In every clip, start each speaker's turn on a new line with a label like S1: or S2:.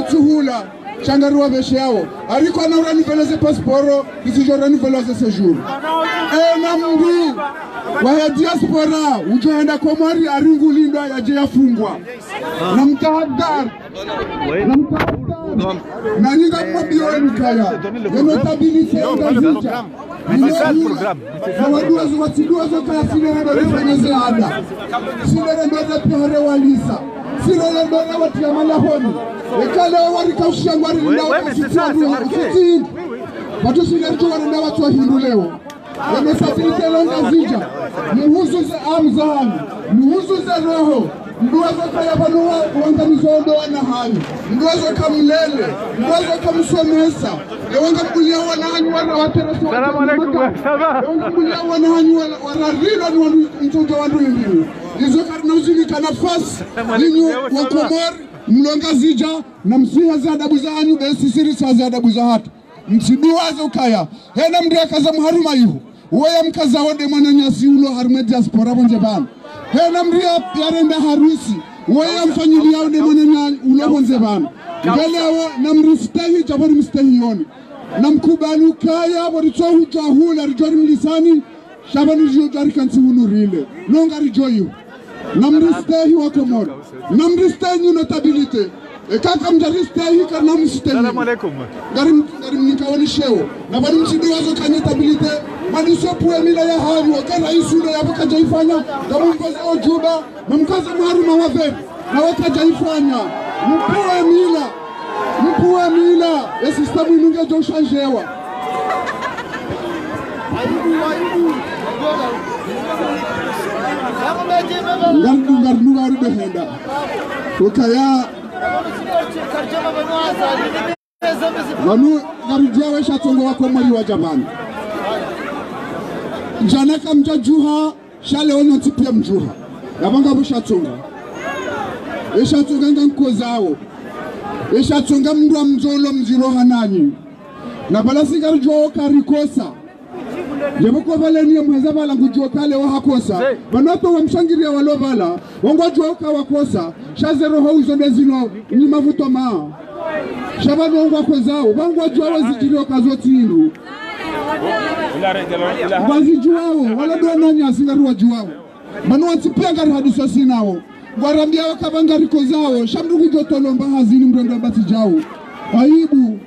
S1: tuhula changarua veshe yao ariko na uraniveleze passporo isijoraniveleze séjour na mndu wa diaspora ujoenda Komori aringulinda yaje yafungwa na mtahadhar na nyinga mwabioni kaya yenotabilite ngazija na waduwazo watiduwazo kaya sinere refanyeze ada sinere mbeze pihore walisa sinere mbeze watia malahoni ekale warika ushangwari nda wakasitiadu watu sinere tuwarenda watu wa hindu leo yamesafirite longa zija muhuzuze amzani muhuzuze roho mduwazo kaya vanuwa wanga mizondo wanahani mduwazo kamlele mduwazo kamsomesa yawanga mbulia wanahani wana waterasi salamu alaikum yawanga mbulia wanahani wararilo ni wanu mtoto wandu hindini nizo karna uzilika nafasi ninyu wa Komori mlonga zija na msiha za adabu za hanyu besisiri za adabu za hatu msiduwazo kaya hena mdia kaza mharuma ihu uwaya mkaza wade mwananyasi ulo harume diaspora bonje bana hena mdia yarenda harusi uwaya mfanyilia wade mwananyasi ulo bonje bana ngalewa na mristahi jabari mstahi yoni na mkubalu kaya waritohu jahula rijori mlisani shabani jari kansi unurile nonga rijoyu na mristahi wa Komori na mristahi notabilite ekaka mjaristahi karna mristahi salamu alaikum garim nikawani shewo na bani msiduwazo kanyetabilite manisopu emila ya hali wakara isuda ya baka jaifanya kama mkaza ojuba na mkaza maharuma wafe na waka jaifanya mpuwe mila ya sistamu inunga joshanjewa ngardu garu behenda ukaya wanu garujawe shatongo wa Komori wa Japani janaka mjajuha shale ono tipia mjuha yabanga bushatonga eshatonga ngankozawo eshatonga mndu wa mzolo mziro hananyi na balasi garujo karikosa jeboko valeni mweza bala ngujo kale wa hakosa banato wamshangiria walobala wangwajwa kawakosa shazero hauzo dezino ni mavuto ma shabano wangwa kozao wangwajwa wazijirio kazotindu wazijuao wala doana nyasi ngaruwa juao manu watipia ngari hadiso sinao warambia wakabangari kozao shamdugu jotolomba hazini mrondo bati jao aibu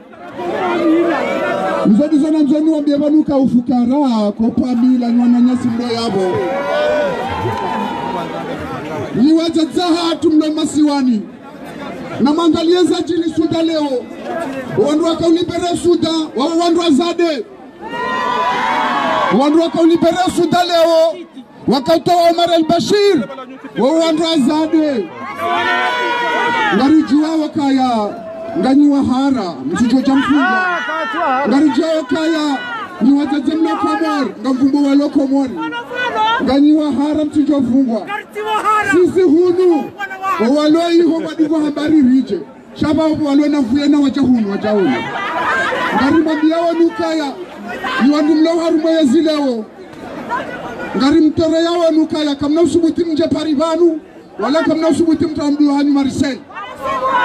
S1: mzadi zana mzani wambia banuka ufukara kopa mila nywana nyasi mdo yabo niwaja hatu mlo masiwani na mangalie za jili suda leo wandu waka ulibere suda wandu wazade wandu waka ulibere suda leo wakautoa Omar al-Bashir wandu wazade ngarijua wakaya ngani wahara msijo jamfunga ngarijao kaya ni wajaje mlo Komori ngavumbo wa Komori ngani wahara msijo fungwa sisi hunu waloi ho madigo habari rije shaba waloi na vuyena wajahunu ngarimambia wanukaya ni wandu mlo harumo yazileo ngarimtore ya wanukaya kamna usubuti mje paribanu wala kamna usubuti mtamdu hani Marseille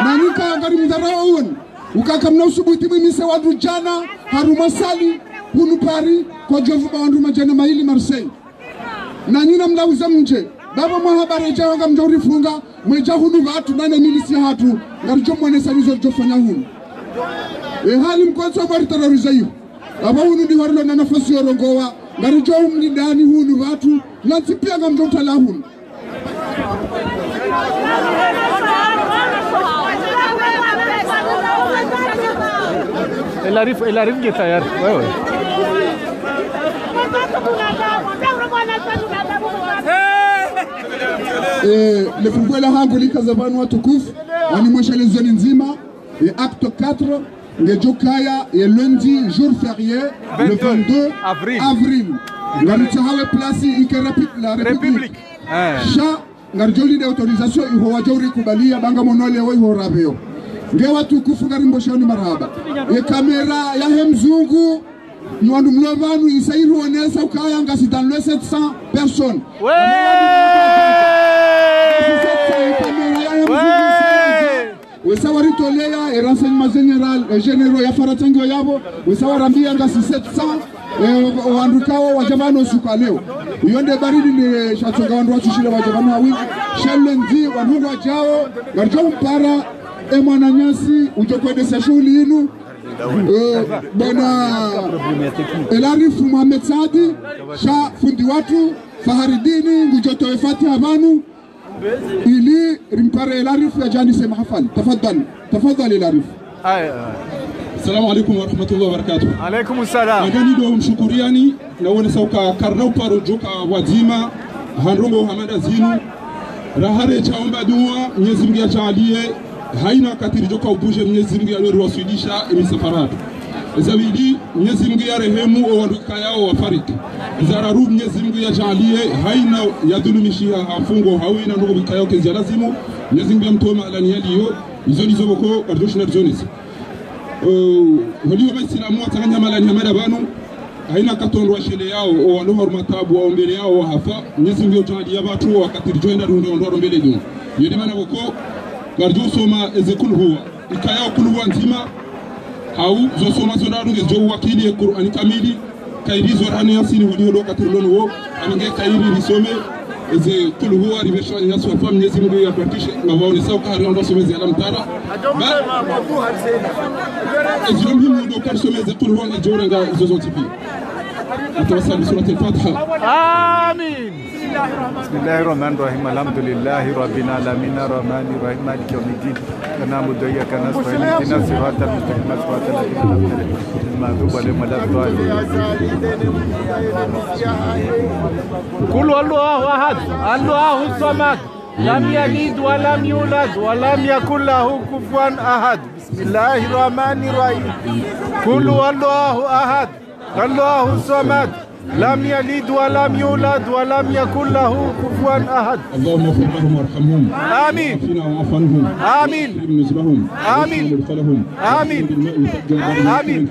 S1: nanika ngari mdaraun ukakamna usubuti mmise wadu jana haruma sali hunu pari kwa jovu wandu majana maili Marseille na nina mlauza mje baba mwahabari jawa nga mjauri funga mweja hunu vatu nane milisi hatu ngari jomwane salizo jofanya hunu hali mkwanza wari teroriza yu baba hunu ni warilo na nafasi yorongowa ngari jomu mlindani hunu vatu lansi pia nga mjotala hunu
S2: El Arif que tayar, wewe.
S1: Le funguela hangu lika zabanu watukufu wani mweshele zoni nzima acte 4 ngejokaya lundi jour férié le 22 avril ngaritahawe plasi ikerapik la République sha ngarjoli de autorisation iho wajori kubalia banga monole wa iho rabeo ngewa tukufu ngarimbo shoni marhaba kamera ya hemzungu ni wandu mlovanu isairu onesa ukaya ngasi dans le 700 personnes wesawari tolea e renseignement généraux ya faratangio yabo wesawarambia ngasi 700 wandukao wajabano suka leo uyonde baridi ni shatonga wandu watushile wajabano hawi shallenzi wandu wajao garjo mpara mwana nyasi ujokwendesha shughuli inu bwana Elarifu Mohamed Saadi sha fundi watu Faharidini ngujotoe Fatiha banu ili rimpare Elarifu ya jani sema hafali tafadhali Elarifu.
S2: Assalamu alaikum wa rahmatullahi wa barakatuh.
S3: Alaikum assalam.
S2: Nagani do mshukuriani na wona sauka karnau paro joka wazima hanrongo hamada zinu rahare chaomba dua Mwenyezi Mungu achalie haina katiri joka ubuje Mwenyezi Mungu aliyowasudisha imisafaratu zawidi Mwenyezi Mungu yarehemu o wanduka yao wafariki zararu Mwenyezi Mungu achalie haina yadhulumishia afungo hawina ndugu bikayao kezi lazimu Mwenyezi Mungu amtoma alani yaliyo izo nizo boko kardoshna zonis holiyo baisilamu watanganya malani hamada banu haina katondwa shele yao o walo hormatabu wa mbele yao hafa Mwenyezi Mungu achalie watu wakatiri joenda ndo mbele dun yodi mana boko garjo soma ezekul huwa ikaya kul huwa nzima au zo soma zonadu ngezo wakili ya Qur'an kamili kairi zorani yasini huli do katirlon wo aminge kairi risome ezekul huwa ribesha yasu afam Mwenyezi Mungu ya kuhakikisha mabaoni sawa kari ndo somezi alam tara ezombi mudo kar somezi ezekul huwa ngejora nga zozo tipi atawasal surat al-Fatiha.
S3: Amin. Bismillahirrahmanirrahim. Alhamdulillahi rabbil alamin arrahmanir rahim maliki yawmiddin. Na'budu wa iyyaka nasta'in ihdinas siratal mustaqim siratal ladzina an'amta alaihim ghayril maghdubi alaihim. Qul huwallahu ahad, Allahus samad, lam yalid wa lam yulad wa lam yakul lahu kufuwan ahad. Bismillahirrahmanir rahim. Qul huwallahu ahad, Allahus samad, لم يلد ولم يولد ولم يكن له كفوا أحد.
S2: اللهم اغفر لهم وارحمهم.
S3: آمين.
S2: وعافنا واعف عنهم.
S3: آمين.
S2: واكرم نزلهم.
S3: آمين.
S2: مدخلهم.
S3: آمين.
S2: آمين.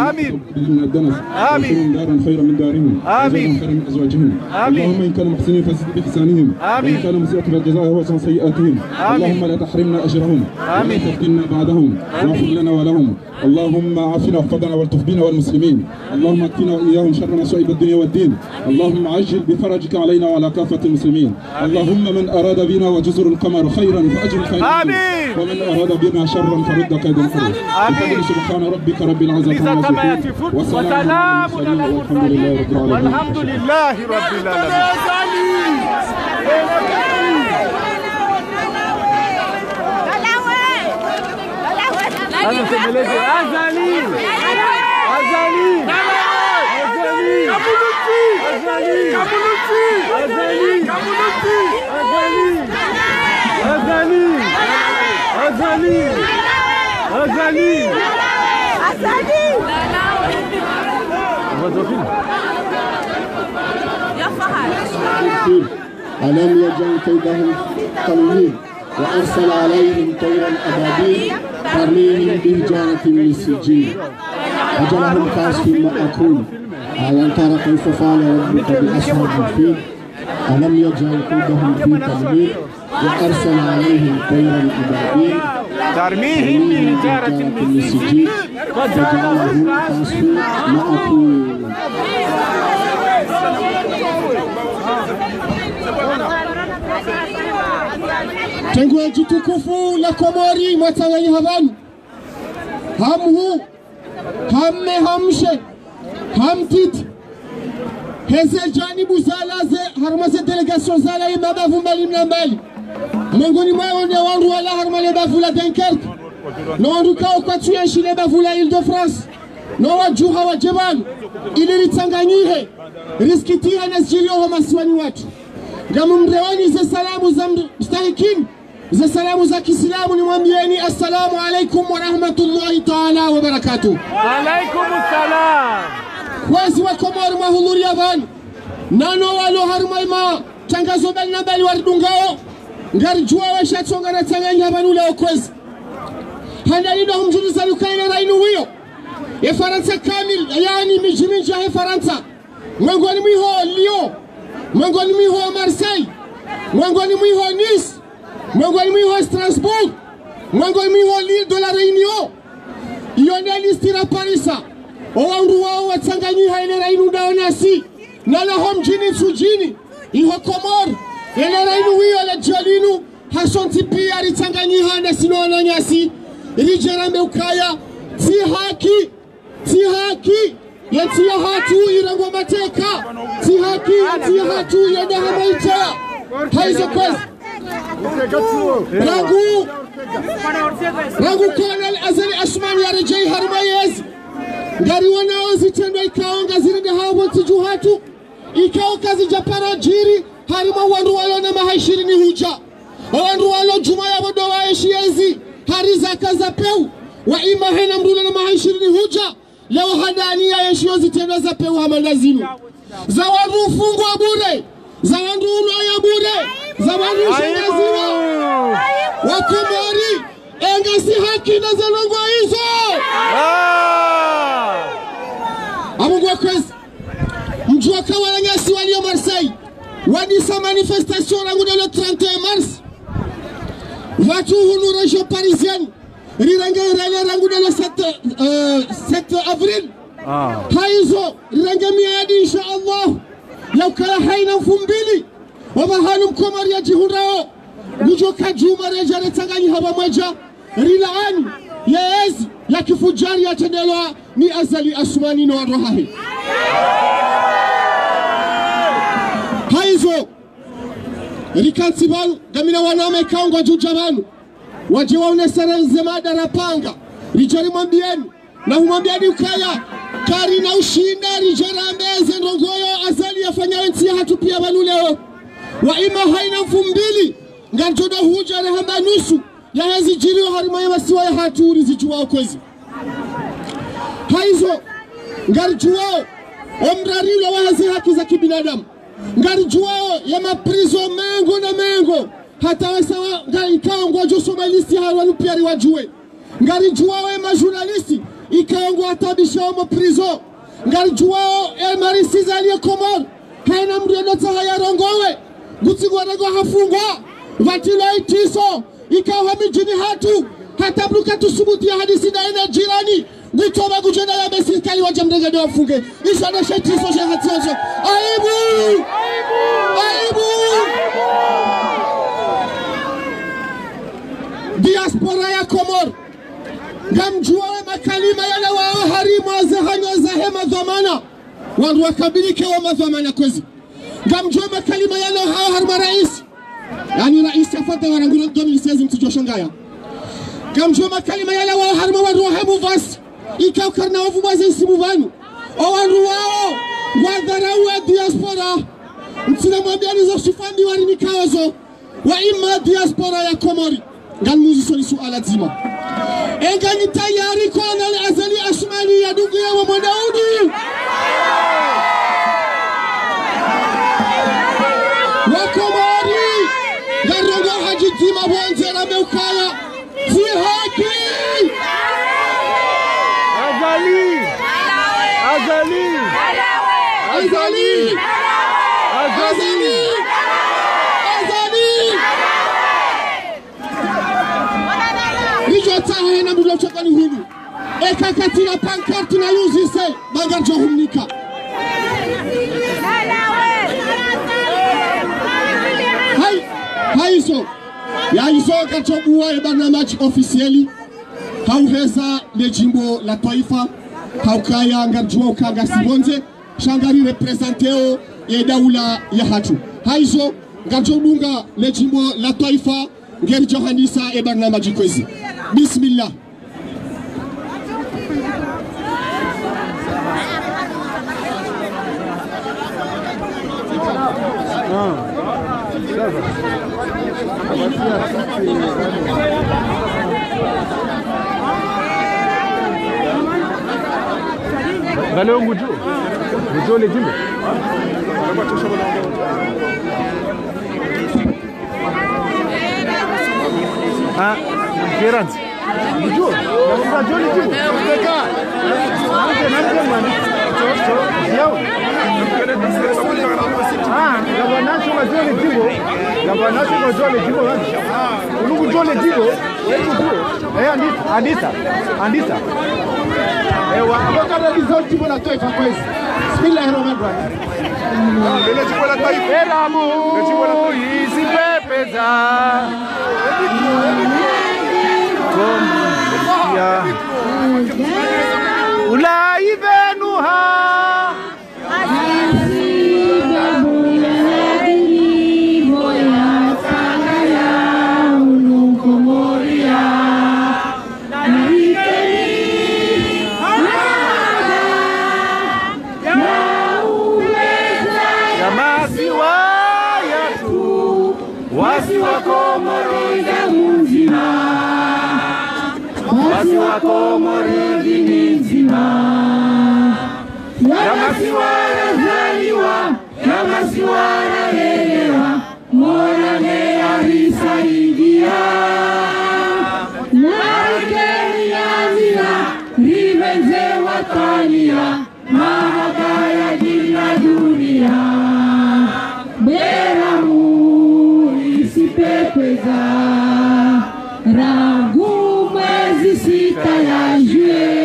S3: آمين.
S2: من الدنس.
S3: آمين.
S2: دارا خيرا من دارهم.
S3: آمين.
S2: خيرا من أزواجهم.
S3: آمين.
S2: اللهم إن كانوا محسنين فزد بإحسانهم.
S3: آمين.
S2: وإن كانوا مسيئة فالجزاء هو سيئاتهم. اللهم لا تحرمنا أجرهم.
S3: آمين.
S2: ولا تفتنا بعدهم. واغفر لنا ولهم. اللهم عافنا واحفظنا والطف بنا والمسلمين. اللهم اكفنا وإياهم شر مصائب الدنيا والدين. اللهم عجل بفرجك علينا وعلى كافة المسلمين. اللهم من أراد بنا وجزر القمر خيرا فأجر خيرا.
S3: آمين.
S2: ومن أراد بنا شرا فرد كيد الحر.
S3: آمين.
S2: سبحان ربك رب العزة عما يصفون
S3: وسلام على المرسلين والحمد لله رب العالمين. أنا سملتي أزالي أزالي أزالي كابولوتي أزالي كابولوتي أزالي كابولوتي أزالي أزالي أزالي أزالي يا فهد
S1: ألم يجعل كيدهم تضليل وأرسل عليهم طيرا أبابيل ترميهم بحجارة من سجيل وجعلهم كعصف مأكول ألم تر كيف فعل ربك بأصحاب الفيل ألم يجعل كيدهم في تضليل وأرسل عليهم طيرا أبابيل
S3: ترميهم بحجارة من سجيل
S1: وجعلهم كعصف مأكول. Tengu ya jitukufu la Komori mwatanganyi havanu hamhu hamme hamshe hamtit heze janibu zalaze harumase delegation zala imabavu mbali mnambali mengoni mwao ni wandu wala harumale bavu la Dunkerque no wandu kao kwa tuyenshile bavu la Ile-de-France no wajuha wa jebanu ili litanganyihe riskitiha na zilioho masiwani watu gamu mrewani ze salamu za mstahikini za salamu za Kiislamu nimwambieni assalamu alaikum wa rahmatullahi ta'ala wa barakatuh.
S3: Alaikum assalam.
S1: Kwezi wa Komori mahudhuria bani nano walo harmaima tangazo bali na bali wardungao ngarijua wa shatsonga na tanganya banu leo kwezi handalido humjuliza lukaina rainu huyo ya Faransa kamil yani mijimija ya Faransa mwangoni mwiho Lyon mwangoni mwiho Marseille mwangoni mwiho Nice mwangoni mwiho Strasbourg mwango miwa l'île de la Réunion yoneli stira parisa owandu wao watsanganyiha ile rainu daonasi na laho mjini sujini iho Komor ile rainu wiyo le jolinu hasonti pia ritsanganyiha na sinona nyasi ilijerambe ukaya si haki yatia hatu irango mateka si haki yatia hatu yenda hamaita haizo kwezi Rangu Colonel Azali Asmani ya rejei Harmayezi ngari wanao zitendo ikaonga zirinde hawa tijuhatu ikao kazi japara jiri harima wandu walona mahashiri ni huja wandu walo juma ya bodo wa eshiezi hariza kaza peu wa ima hena mrula na mahashiri ni huja leo hadani ya eshio zitendo za peu hamandazinu za wandu ufungwa bure za wandu ulo ya bure za wandu shangaziwa Wakomori enga si haki na zanongo hizo Amungu wa kwezi mjua kawala nyasi walio Marseille wadisa manifestation rangu de le 31 mars watu hunu region parisienne rirange rale rangu de le 7 avril haizo rirange miadi insha Allah lau kala haina mfumbili wabahalu mkomori ya jihurao Mujoka juma reja retanganyi haba mweja rilaani yeezi ya kifujari ya tendelwa ni Azali Asmani no rohahi haizo rikansibalu gamina waname kaungwa jujabanu wajiwa unesere nzemada rapanga rijari mwambieni na humambieni ukaya kari na ushinda rijara ambeze ndongoyo Azali ya fanya wensi ya hatu pia baluleo wa ima haina mfumbili Nganjoda huja rehamba nusu ya hezi jiriyo harimaya masiwa ya haturi zichuwao kwezi haizo ngarijuwao omrarilo wa hazi haki za kibinadamu ngarijuwao ya maprizo mengo na mengo hata wasawa ikaongwa jo somalisti hawa nupiari wajue ngarijuwao ya majurnalisti ikaongwa hatabisha wa maprizo ngarijuwao ya marisiza aliye Komor haina mrienota haya rongowe gutigwa rego hafungwa Vatilo itiso ikawa mijini hatu hata bruka tusubuti ya hadisi na ina jirani Gutoba gujena ya mesikali wa jamdega de wafunge Ishana shetiso she hatiazo Aibu Diaspora ya Komor Gamjua makalima yale wao harimu azehanyo zahema dhamana Wandu wakabilike wa madhamana kwezi Gamjua makalima yale hao harma raisi Yani rais afata warangu 2016 mtujoshangaya Gamjua makalima yale wao harma wandu wahemu vasi Ikao karna wafu wazi isimu vanu Owandu wao Wadharau ya diaspora Mtina mwambiani za shifandi warimikawazo Wa ima diaspora ya Komori Gan muzi suala zima Enga ni tayari Colonel Azali Asmani ya ndugu ya Mwadaudi Wakomori Garongo hajitima bonze na meukaya Si haki Nijo tahe na mbulo chokani hulu Eka katina pankarti na yuzi se Bangarjo humnika Haiso ya iso kachobuwa ebana match officieli Hauheza le jimbo la taifa Haukaya ngarjua ukanga sibonze Shangari representeo ya daula ya hatu Haiso ngarjobunga le jimbo la taifa Ngeri Johanisa ebana majikwezi Bismillah
S3: Valeu Mujo le jimbo Ah, Gerard Mujo le jimbo Gavanacho unajua ni jibo. Gavanacho unajua ni jibo. Unajua ni jibo. Andisa. Wakati result jibo la taifa kwezi. Bismillahirrahmanirrahim. Ile jibo la taifa. Eramu isipepeza. Komia. Ulaivenuha.
S4: Yamasiwara zaliwa, Yamasiwara elewa, Mora hea risaidia. Naikeni yazira, rivenze watania, Mahagaya jina dunia. Beramu isipepeza, Rangu mwezi sita ya jue.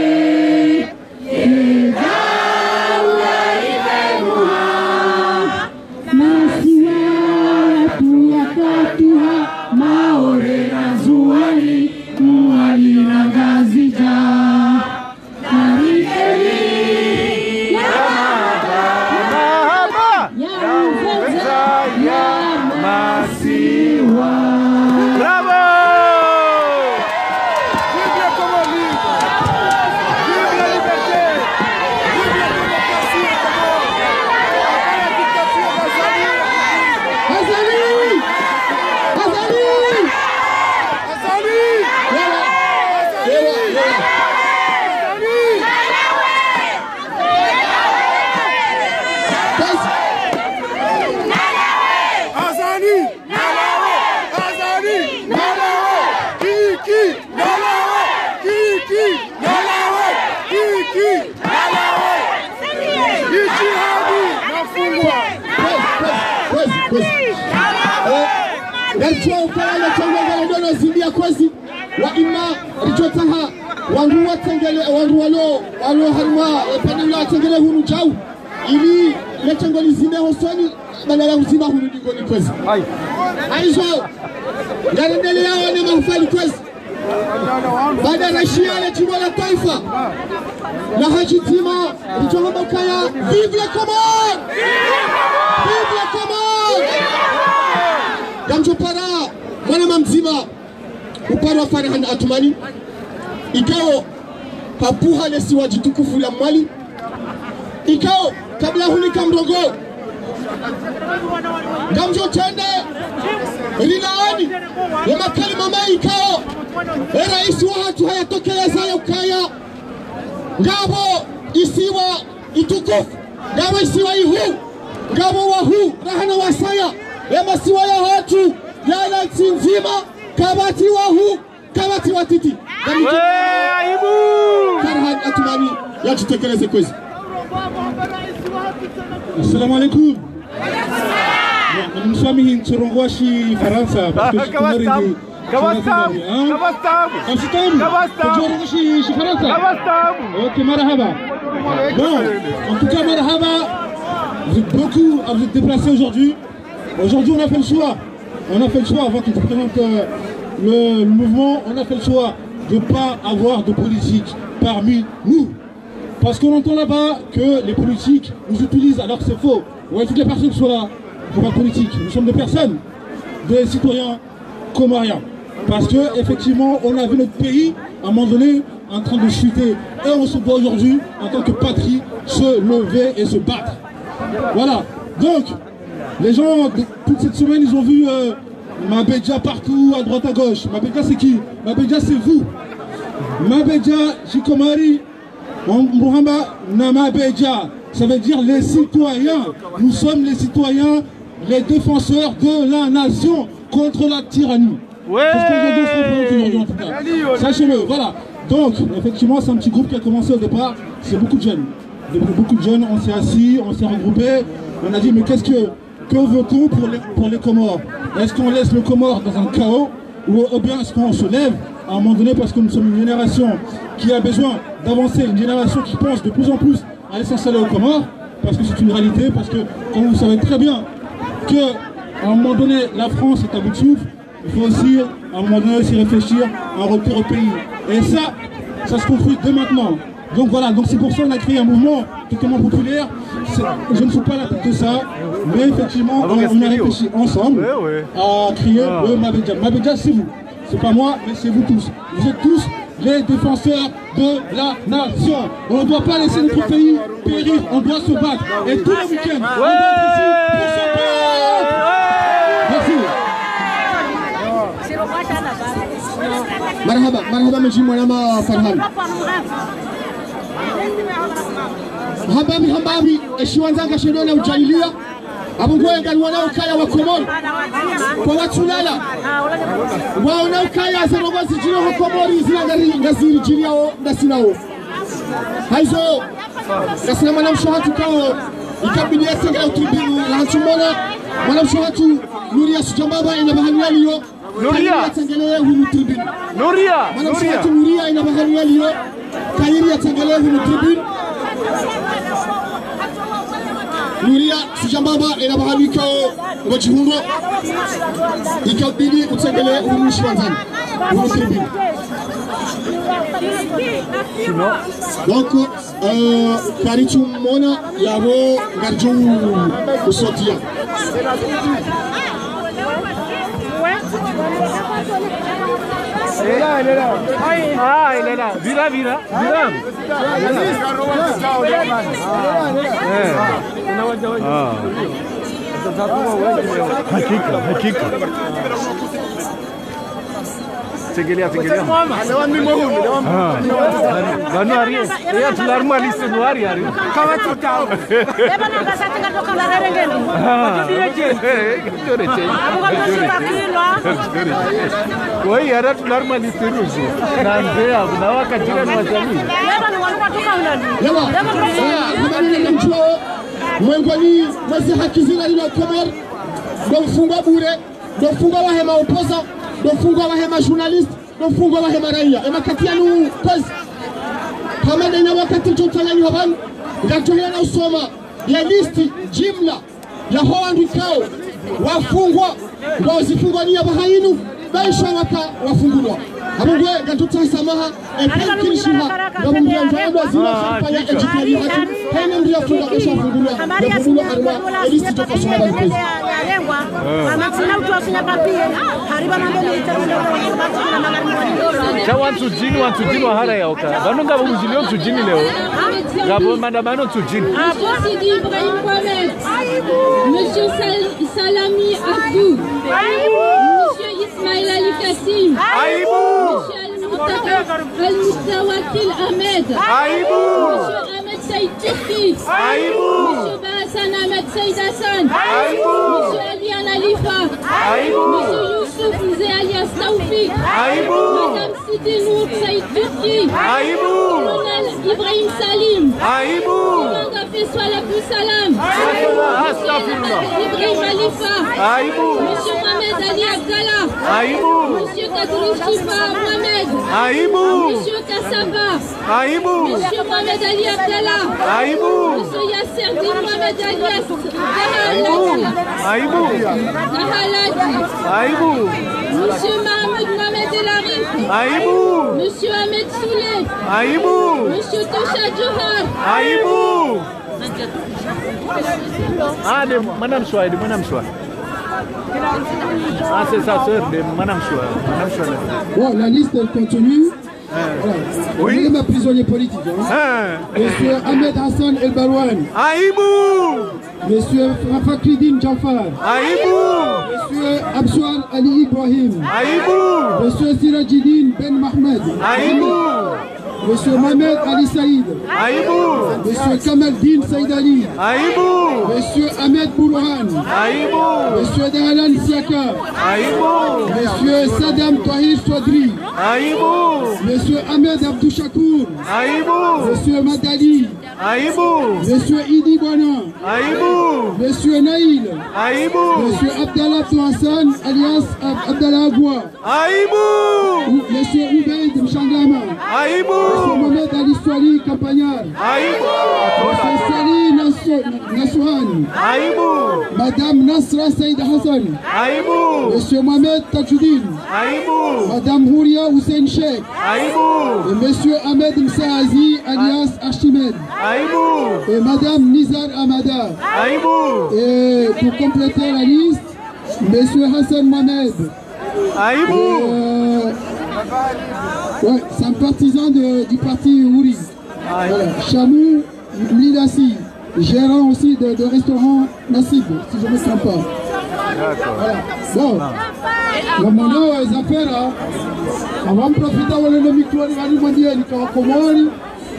S1: Walo harma panela tengele hunu chau ili lechangoli zime hosoni manala uzima hunu dingoni kwezi aizo garendele yao ni mahufali kwezi baada na shiale chimola taifa na hajitima mchongo kaya vive le Comores vive le Comores gamjo para mwana mamzima upara Farhan Atumani ikao papuha lesi wajitukufu la mwali ikao kabla hulika mdogo gamjo tende linaani ya makali mama ikao raisi wa hatu hayatokea zayo kaya ngabo isiwa itukufu ngabo isiwa ihu ngabo wahu rahana wasaya ya masiwa ya hatu ya lansi nzima kabati wahu kabati watiti Farhan Atumani yatutekeleze kwezi.
S2: Assalamu alaikum. Mswamihi nchorongwashi Faransa parce que Ok, marahaba. Bon, en tout cas marahaba. Vous êtes beaucoup à vous être déplacés aujourd'hui. Aujourd'hui on a fait le choix. On a fait le choix avant qu'il se présente le mouvement. On a fait le choix de ne pas avoir de politique parmi nous. Parce qu'on entend là-bas que les politiques nous utilisent alors que c'est faux. Vous voyez, toutes les personnes qui sont là, ne sont pas politiques. Nous sommes des personnes, des citoyens comoriens. Parce que effectivement, on a vu notre pays, à un moment donné, en train de chuter. Et on se doit aujourd'hui, en tant que patrie, se lever et se battre. Voilà. Donc, les gens, toute cette semaine, ils ont vu Mabedja partout, à droite, à gauche. Mabedja, c'est qui? Mabedja, c'est vous. Mabedja, Jikomari, Mouhamba, Namabedja. Ça veut dire les citoyens. Nous sommes les citoyens, les défenseurs de la nation contre la tyrannie. Ouais. C'est ce qu'on veut dire en tout cas. Sachez-le, voilà. Donc, effectivement, c'est un petit groupe qui a commencé au départ. C'est beaucoup de jeunes. beaucoup de jeunes, on s'est assis, on s'est regroupés, on a dit mais que veut-on pour les Comores? Est-ce qu'on laisse le Comore dans un chaos ou bien est-ce qu'on se lève à un moment donné parce que nous sommes une génération qui a besoin d'avancer, une génération qui pense de plus en plus à aller s'installer aux Comores, parce que c'est une réalité, parce que comme vous savez très bien qu'à un moment donné la France est à bout de souffle, il faut aussi à un moment donné aussi réfléchir à un retour au pays. Et ça se construit dès maintenant. Donc voilà, donc c'est pour ça qu'on a créé un mouvement totalement populaire. Je ne suis pas la tête de ça, mais effectivement, on a réfléchi ensemble à créer le Mabedja. Mabedja, c'est vous. C'est pas moi, mais c'est vous tous. Vous êtes tous les défenseurs de la nation. On ne doit pas laisser notre pays périr, on doit se battre. Et tous les week-ends, on doit être ici pour se battre. Merci. Marhaba mji mwanama Farhan. Hambavi eshiwanzanga shedona ujalilia abungoye ngaliwana ukaya wa Komoro kwa watulala waona ukaya zerogozi jiro ho Komori zilangari ngaziri jiriao ndasinao haizo kasina mwana mshahatu kao ikabidi yasengela utubiru lanchumona mwana mshahatu Nuria Sujambaba ina bahani yaliyo Nuria yatangelee hunu tribune Nuria ina bahani yaliyo Kairi yatangelee hunu tribune Nuria Sujambaba ina bahani kao ngojihundo ikabidi utangelee hunu shiwanzani hunu tribune. Donc karichu mona yabo garju usotia
S3: il est là. Ah, il est là. Vira. Hakika. Tegelia. Gano ari. Ya tularmu alisi nuari ari. Kawa tutao. Eba nanga satinga toka la rengeni. Woi yara tularmu alisi ruzu. Nanze abuna wakajira ni wajami. Eba ni walikuwa toka ulani.
S1: Habari ya mchuo mwengoni mwezi hakizina ilo Komoro ndomfunga bure ndomfunga wahema opoza ndomfunga wahema journalist ndomfunga wahema raia emakatianu kazi hamada na wakati chotalani habari ngatohela na usoma ya listi jimla ya hoandu kao wafungwa ngozifungwa ni abahainu baisha wafungulwa abungwe ngatuta samaha epekirishiha ngabumbia mfano azima fanya ejikari hatu hene ndio funga kesha fungulwa ngabulwa harwa listi toka soma balikozi
S5: lengwa amatsina utosina papie hariba nambele itarundo na magari
S3: Chawan tujini wa hara ya oka. Bano ngabo mujilio tujini leo. Ngabo mandamano tujini.
S6: Sidi Ibrahim Mohamed. Monsieur Salami Abdou. Monsieur Ismail Ali Kassim. Monsieur Al-Mustawakil Ahmed. Monsieur Ahmed Saïd Turki. Monsieur Bahassan Ahmed Saïd Hassan. Monsieur Alian Alifa. Monsieur Youssouf Mzé alias Taoufik. Madame Sidi Nour Saïd Turki. Colonel Ibrahim Salim. Commande à Fessoa la plus salam. Ibrahim Alifa. Monsieur Mohamed Ali Abdallah. Monsieur Kadri Chifa Mohamed. Monsieur Kassaba. Monsieur Mohamed Ali Abdallah. Monsieur Yasser Din Mohamed alias Dahaladi. Monsieur Mahmoud Mohamed El Arif. Monsieur Ahmed Souley. Monsieur Tosha Johar.
S3: Ah, de Madame Choua. Ah, c'est sa sœur de Madame Choua.
S1: Bon, la liste elle continue. Voilà. Oui. Ma prisonnier politique. Monsieur Ahmed Hassan El Barouane. Monsieur Fakhridine Jafar. Monsieur Absouan Ali Ibrahim. Monsieur Sirajidine Ben Mahmed. Monsieur Mohamed Ali Saïd. Monsieur Kamaldine Saïd Ali. Monsieur Ahmed Bourhan. Monsieur Dahalan Siaka. Monsieur Saddam Tahir Swadri. Monsieur Ahmed Abdou Chakour. Monsieur Madali.
S3: Aïbou.
S1: Monsieur Idi Bwana.
S3: Aïbou.
S1: Monsieur Naïl.
S3: Aïbou.
S1: Monsieur Abdallah Hassan alias Abdallah Agua.
S3: Aïbou.
S1: Monsieur Ubaid Mchangama.
S3: Aïbou.
S1: Monsieur Mohamed Ali Swali Campagnard.
S3: Aïbou.
S1: Monsieur Sali Nasouhani.
S3: Aïbou.
S1: Madame Nasra Saïd Hassan.
S3: Aïbou.
S1: Monsieur Mohamed Tajoudine.
S3: Aïbou.
S1: Madame Houria Hussein Sheikh.
S3: Aïbou.
S1: Et Monsieur Ahmed Msaazi alias Archimed.
S3: Aïbou.
S1: Et Madame Nizar Amada.
S3: Aïbou.
S1: Et pour compléter la liste, Monsieur Hassan Mohamed.
S3: Aïbou.
S1: Ouais, c'est un partisan du parti Ouri. Voilà. Chamou Lidassi, gérant aussi de restaurant Nassib, si je ne me trompe pas. Voilà. Bon, la monnaie, les affaires, on va profiter de le micro, on va nous dire Komori,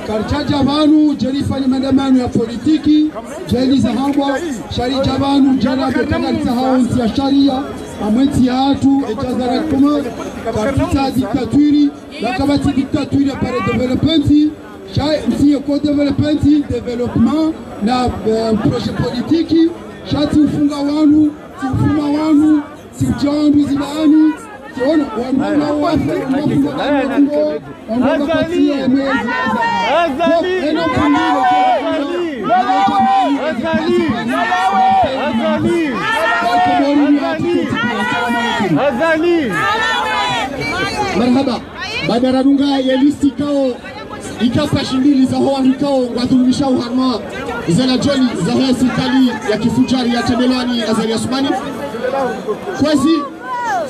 S1: Karcha Javanu, Jerry Fani Madamanu ya politiki, Jerry Zahangwa, Shari Javanu, Jara Bekana Zahawanti ya Sharia, Amenti ya Atu, Ejazara Kuma, Kapita diktaturi, Lakabati diktaturi ya pare developmenti, Shai co-developmenti, development, na projet politiki, Shati ufunga wanu, si ufuma wanu, si ujandu zilani, marhaba badara dunga ya listi kao ikapa shindili za hoa hikao wadhulumisha uharma zela joli za hea serikali ya kifujari ya Tebelwani Azali Asmani kwezi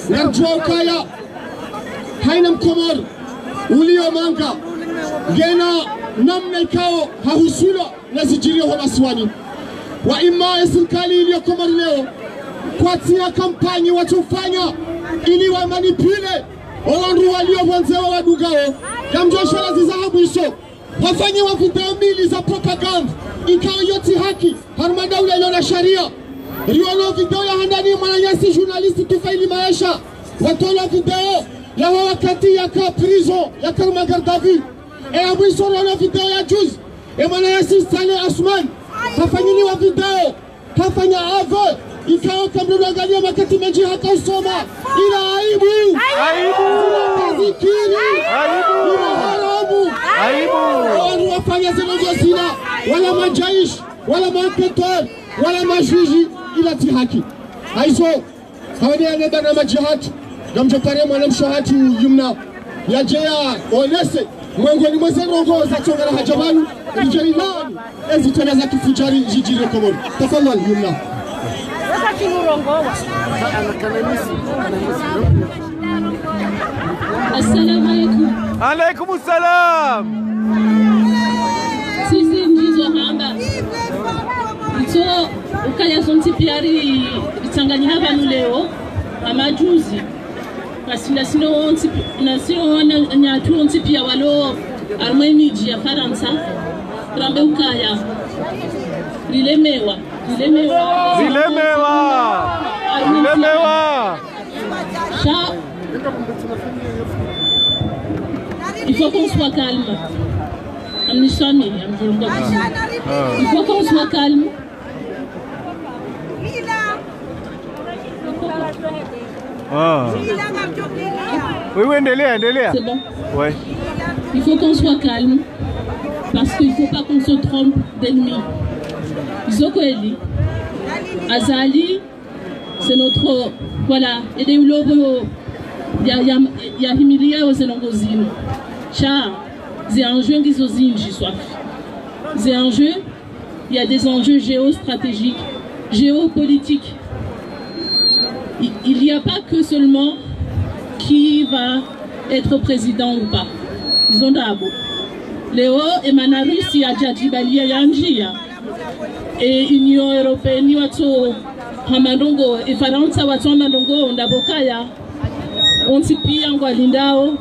S1: narjua ukaya haina mkomor ulio manga gena namna ikao hahusula na zijirio wa maswani wa ima ya serikali ilio komor leo kwa tia kampanyi watufanya ili wa manipule owandu walio wanzewa wadugao ya mjoshwala zizahabu iso wafanye wa video mbili za propaganda ikao yoti haki harumanda ule ilona sharia riolo video ya handani mwananyasi journalisti tufaili maisha watola video ya wakati ya ka prison ya karma gardavi mwiso riolo video ya juzi mwananyasi Saleh Asman kafanyini wa video kafanya ave ikao kamluna gania makati menji haka usoma ila aibu ila zikiri ila haramu wanu wafanya zenozo sila wala majaish wala maanketor wala majuji ila tihaki haizo kawani ya neba na majihatu gamjopare mwana mshohatu yumna ya jea onese mwengoni mweze rongo za chongara hajabanu rijali nani ezi tena za kifujari jijiro komori tafadhali yumna
S6: Assalamu alaikum.
S3: Alaikum assalam.
S6: Sisi ndizo hamba. Ito ukaya sonti piari itanganya hapa leo amajuzi. Kasina sino onti na sino wana nyatu onti pia walo armeni ya Faransa. Rambe ukaya. Lilemewa. Il faut qu'on soit calme. Il faut qu'on soit calme.
S3: Oui, endelea.
S6: C'est bon.
S3: Ouais.
S6: Il faut qu'on soit calme. Parce qu'il ne faut pas qu'on se trompe d'ennemis. Zokoeli, Azali, c'est notre, voilà, et des lobos, il y a Himilia aux Zelongozines. Char, c'est un jeu qui c'est un jeu, il y a des enjeux géostratégiques, géopolitiques. Il n'y a pas que seulement qui va être président ou pas. Ils ont d'abord. Léo et Manarussi a déjà dit Balia Yanjia. Et Union européenne, Niwato Hamadongo, et Faransa Wato Hamadongo, Ndabokaya, Ontipi, Ngwalindao,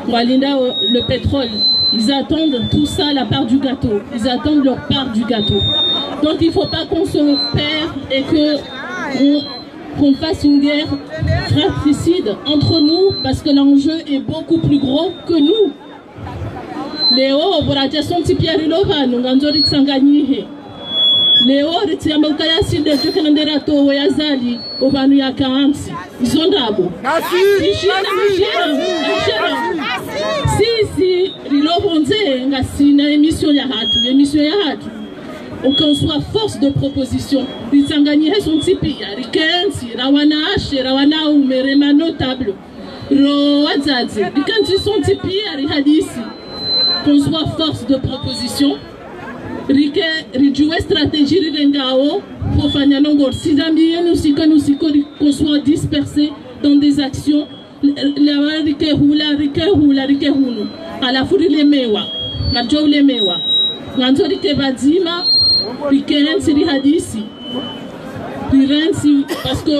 S6: le pétrole. Ils attendent tout ça, la part du gâteau. Ils attendent leur part du gâteau. Donc il ne faut pas qu'on se perde et qu'on fasse une guerre fratricide entre nous, parce que l'enjeu est beaucoup plus gros que nous. leo boraja sonti piarilo vanu nganzori tsanganyihe leo ritsiyamba ukayasinde jokenandera towe yazali ovanu yakaansi izondabo sisi rilovonze ngasina émission ya hatu on conçoit force de proposition ritsanganyihe sonti pia rikensi rawana ashe rawana umerema notable roadzazi rikensi sonti pia rihadisi qu'on soit force de proposition, rijouer stratégie rirengao pour faire nongor si jamais nous qu'on soit dispersés dans des actions la rike hulu à la foule les mewa la joe les mewa nganzo rike bazima rike hensi rihadisi rirensi parce que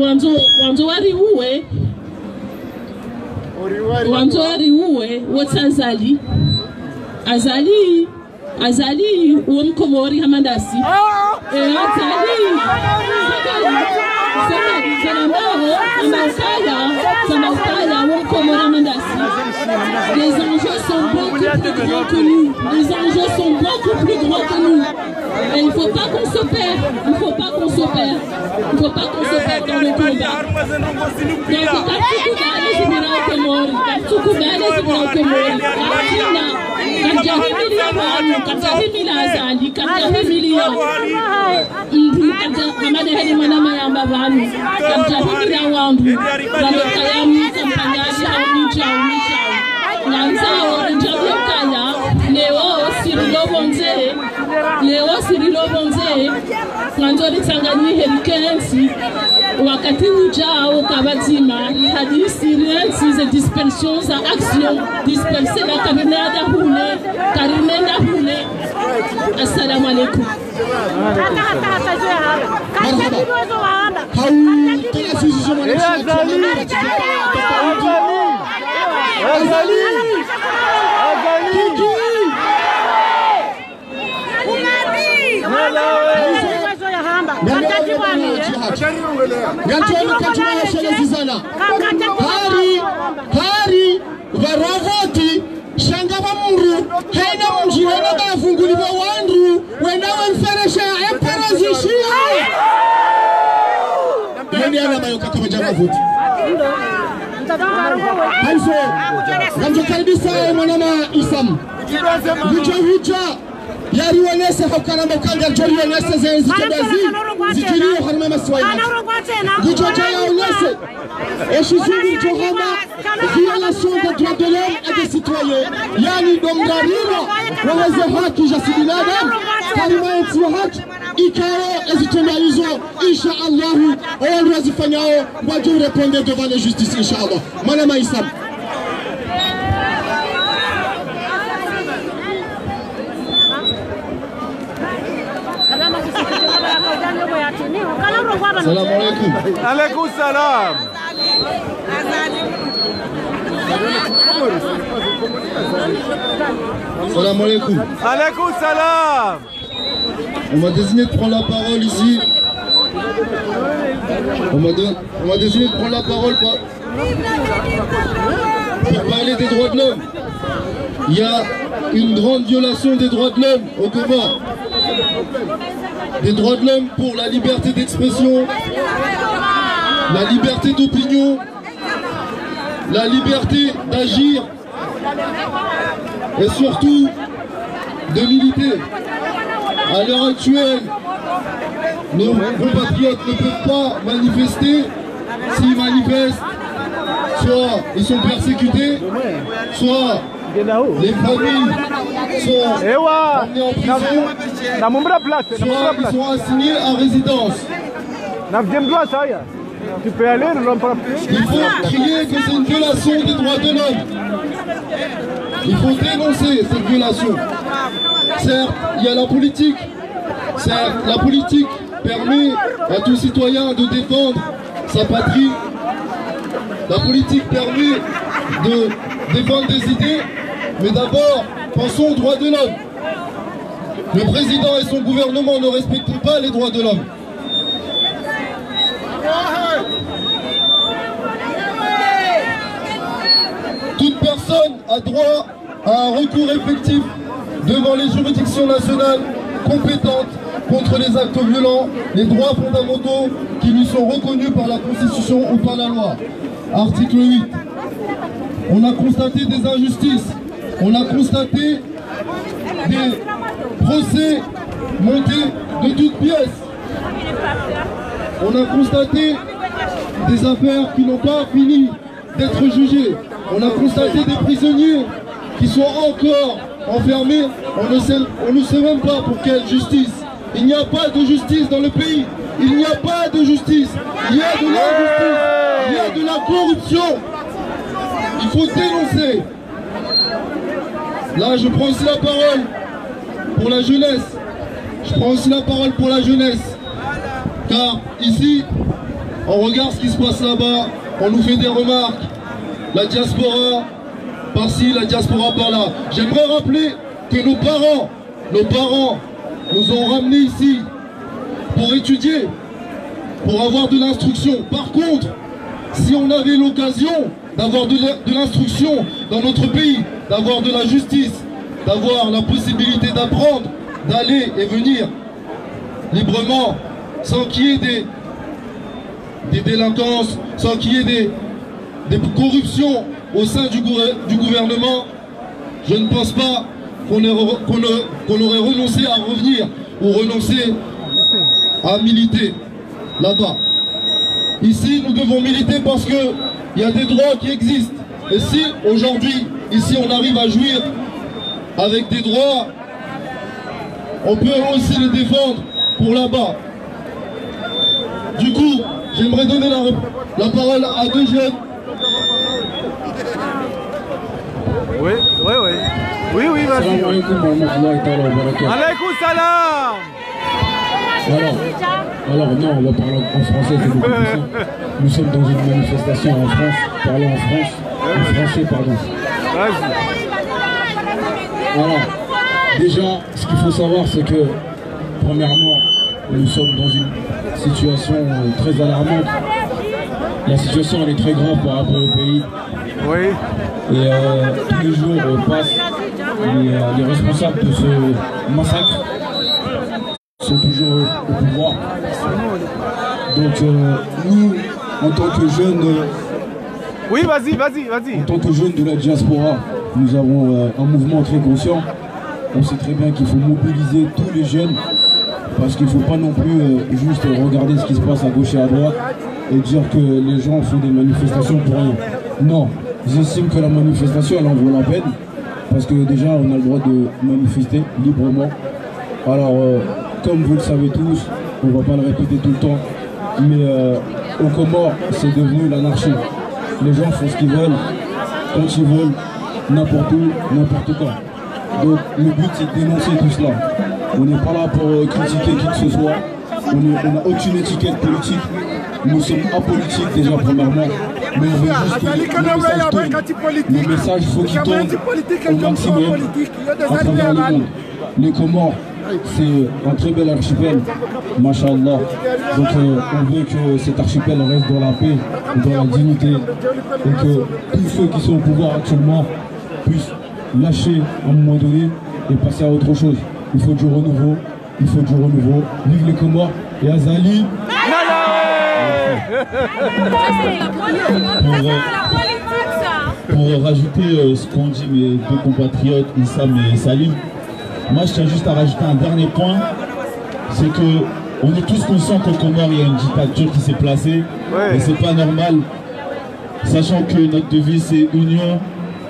S6: wanzo wari uwe wanzori uwe wotsazali azali uomkomori hamandasi azali Samaukaya uomkomori hamandasi. Les enjeux sont beaucoup plus grands que nous. Les enjeux sont beaucoup plus grands que nous. Et il ne faut pas qu'on se perde. Il ne faut pas qu'on se perde. Il ne faut pas qu'on se perde dans le combat. Leo Sirilobonze Nganzori Tsanganyihe rikensi wakati ujao kabatima hadisi riensi ze dispersion za action disperser la karinada hule. Assalamu alaikum.
S1: Hari varovoti shangava muru haina mjirana gafunguliwa wandu wenawe mferesha eperazishia yeni ana mayoka kama jama voti haiso gamjo karibisa mwanama Isam vicha yari wanese hakaramba kanga jori wanese zenzi kedazi zikiriyo harima maswaya gujoja ya wanese eshizuri johama violation des droits de l'homme et des citoyens yani domdariro waweze haki za binadamu kalima yetu haki ikao ezitendalizo insha Allah wale wazifanyao wajue répondre devant la justice insha Allah mwanama Isam.
S7: Salam alaikum.
S3: Alaikum salam.
S7: Salam alaikum.
S3: Alaikum salam.
S7: On m'a désigné de prendre la parole ici. On m'a désigné de prendre la parole pour parler des droits de l'homme. Il y a une grande violation des droits de l'homme au Congo. Des droits de l'homme pour la liberté d'expression, la liberté d'opinion, la liberté d'agir et surtout de militer. À l'heure actuelle, nos compatriotes ne peuvent pas manifester. S'ils manifestent, soit ils sont persécutés, soit les familles sont emmenées en prison, soit ils sont assignés à résidence.
S3: Tu peux aller,
S7: il faut crier que c'est une violation des droits de l'homme. Il faut dénoncer cette violation. Certes, il y a la politique. Certes, la politique permet à tout citoyen de défendre sa patrie. La politique permet de défendre des idées. Mais d'abord, pensons aux droits de l'homme. Le président et son gouvernement ne respectent pas les droits de l'homme. Toute personne a droit à un recours effectif devant les juridictions nationales compétentes contre les actes violents, les droits fondamentaux qui lui sont reconnus par la Constitution ou par la loi. Article 8. On a constaté des injustices, on a constaté des procès montés de toutes pièces. On a constaté des affaires qui n'ont pas fini d'être jugées. On a constaté des prisonniers qui sont encore enfermés. On ne sait même pas pour quelle justice. Il n'y a pas de justice dans le pays. Il n'y a pas de justice. Il y a de l'injustice. Il y a de la corruption. Il faut dénoncer. Là, je prends aussi la parole pour la jeunesse. Je prends aussi la parole pour la jeunesse. Car ici, on regarde ce qui se passe là-bas, on nous fait des remarques. La diaspora par-ci, la diaspora par-là. J'aimerais rappeler que nos parents nous ont ramenés ici pour étudier, pour avoir de l'instruction. Par contre, si on avait l'occasion d'avoir de l'instruction dans notre pays, d'avoir de la justice, d'avoir la possibilité d'apprendre, d'aller et venir librement, sans qu'il y ait des délinquances, sans qu'il y ait des corruptions au sein du gouvernement, je ne pense pas qu'on aurait renoncé à revenir ou renoncé à militer là-bas. Ici, nous devons militer parce qu'il y a des droits qui existent. Et si aujourd'hui, ici, on arrive à jouir avec des droits, on peut aussi les défendre pour là-bas. Du coup, j'aimerais donner la parole à deux jeunes.
S3: Oui, vas-y. Alaykoum salam.
S8: Alors non, on va parler en français, c'est beaucoup plus simple. Nous sommes dans une manifestation en France, parlons en français, pardon. Voilà. Déjà, ce qu'il faut savoir, c'est que, premièrement, nous sommes dans une situation très alarmante. La situation, elle est très grave par rapport au pays.
S3: Oui.
S8: Et tous les jours passent, les responsables de ce massacre sont toujours au pouvoir. Donc nous, en tant que jeunes...
S3: Oui, vas-y.
S8: En tant que jeunes de la diaspora, nous avons un mouvement très conscient. On sait très bien qu'il faut mobiliser tous les jeunes, parce qu'il ne faut pas non plus juste regarder ce qui se passe à gauche et à droite et dire que les gens font des manifestations pour rien. Non, j'estime que la manifestation, elle en vaut la peine, parce que déjà, on a le droit de manifester librement. Alors, comme vous le savez tous, on ne va pas le répéter tout le temps, mais aux Comores, c'est devenu l'anarchie. Les gens font ce qu'ils veulent, quand ils veulent, n'importe où, n'importe quand. Donc le but, c'est de dénoncer tout cela. On n'est pas là pour critiquer qui que ce soit. On n'a aucune étiquette politique. Nous sommes apolitiques déjà premièrement. Mais on veut juste que le message, il faut qu'il tombe au maximum à travers le monde. Les Comores, c'est un très bel archipel, Masha'Allah. Donc on veut que cet archipel reste dans la paix, dans la dignité, et que tous ceux qui sont au pouvoir actuellement puissent lâcher à un moment donné et passer à autre chose. Il faut du renouveau, Vive les Comores et Azali.
S9: Pour rajouter ce qu'ont dit mes deux compatriotes, Issam et Salim, moi je tiens juste à rajouter un dernier point, c'est que on est tous conscients qu'au Comores il y a une dictature qui s'est placée, et c'est pas normal, sachant que notre devise c'est union,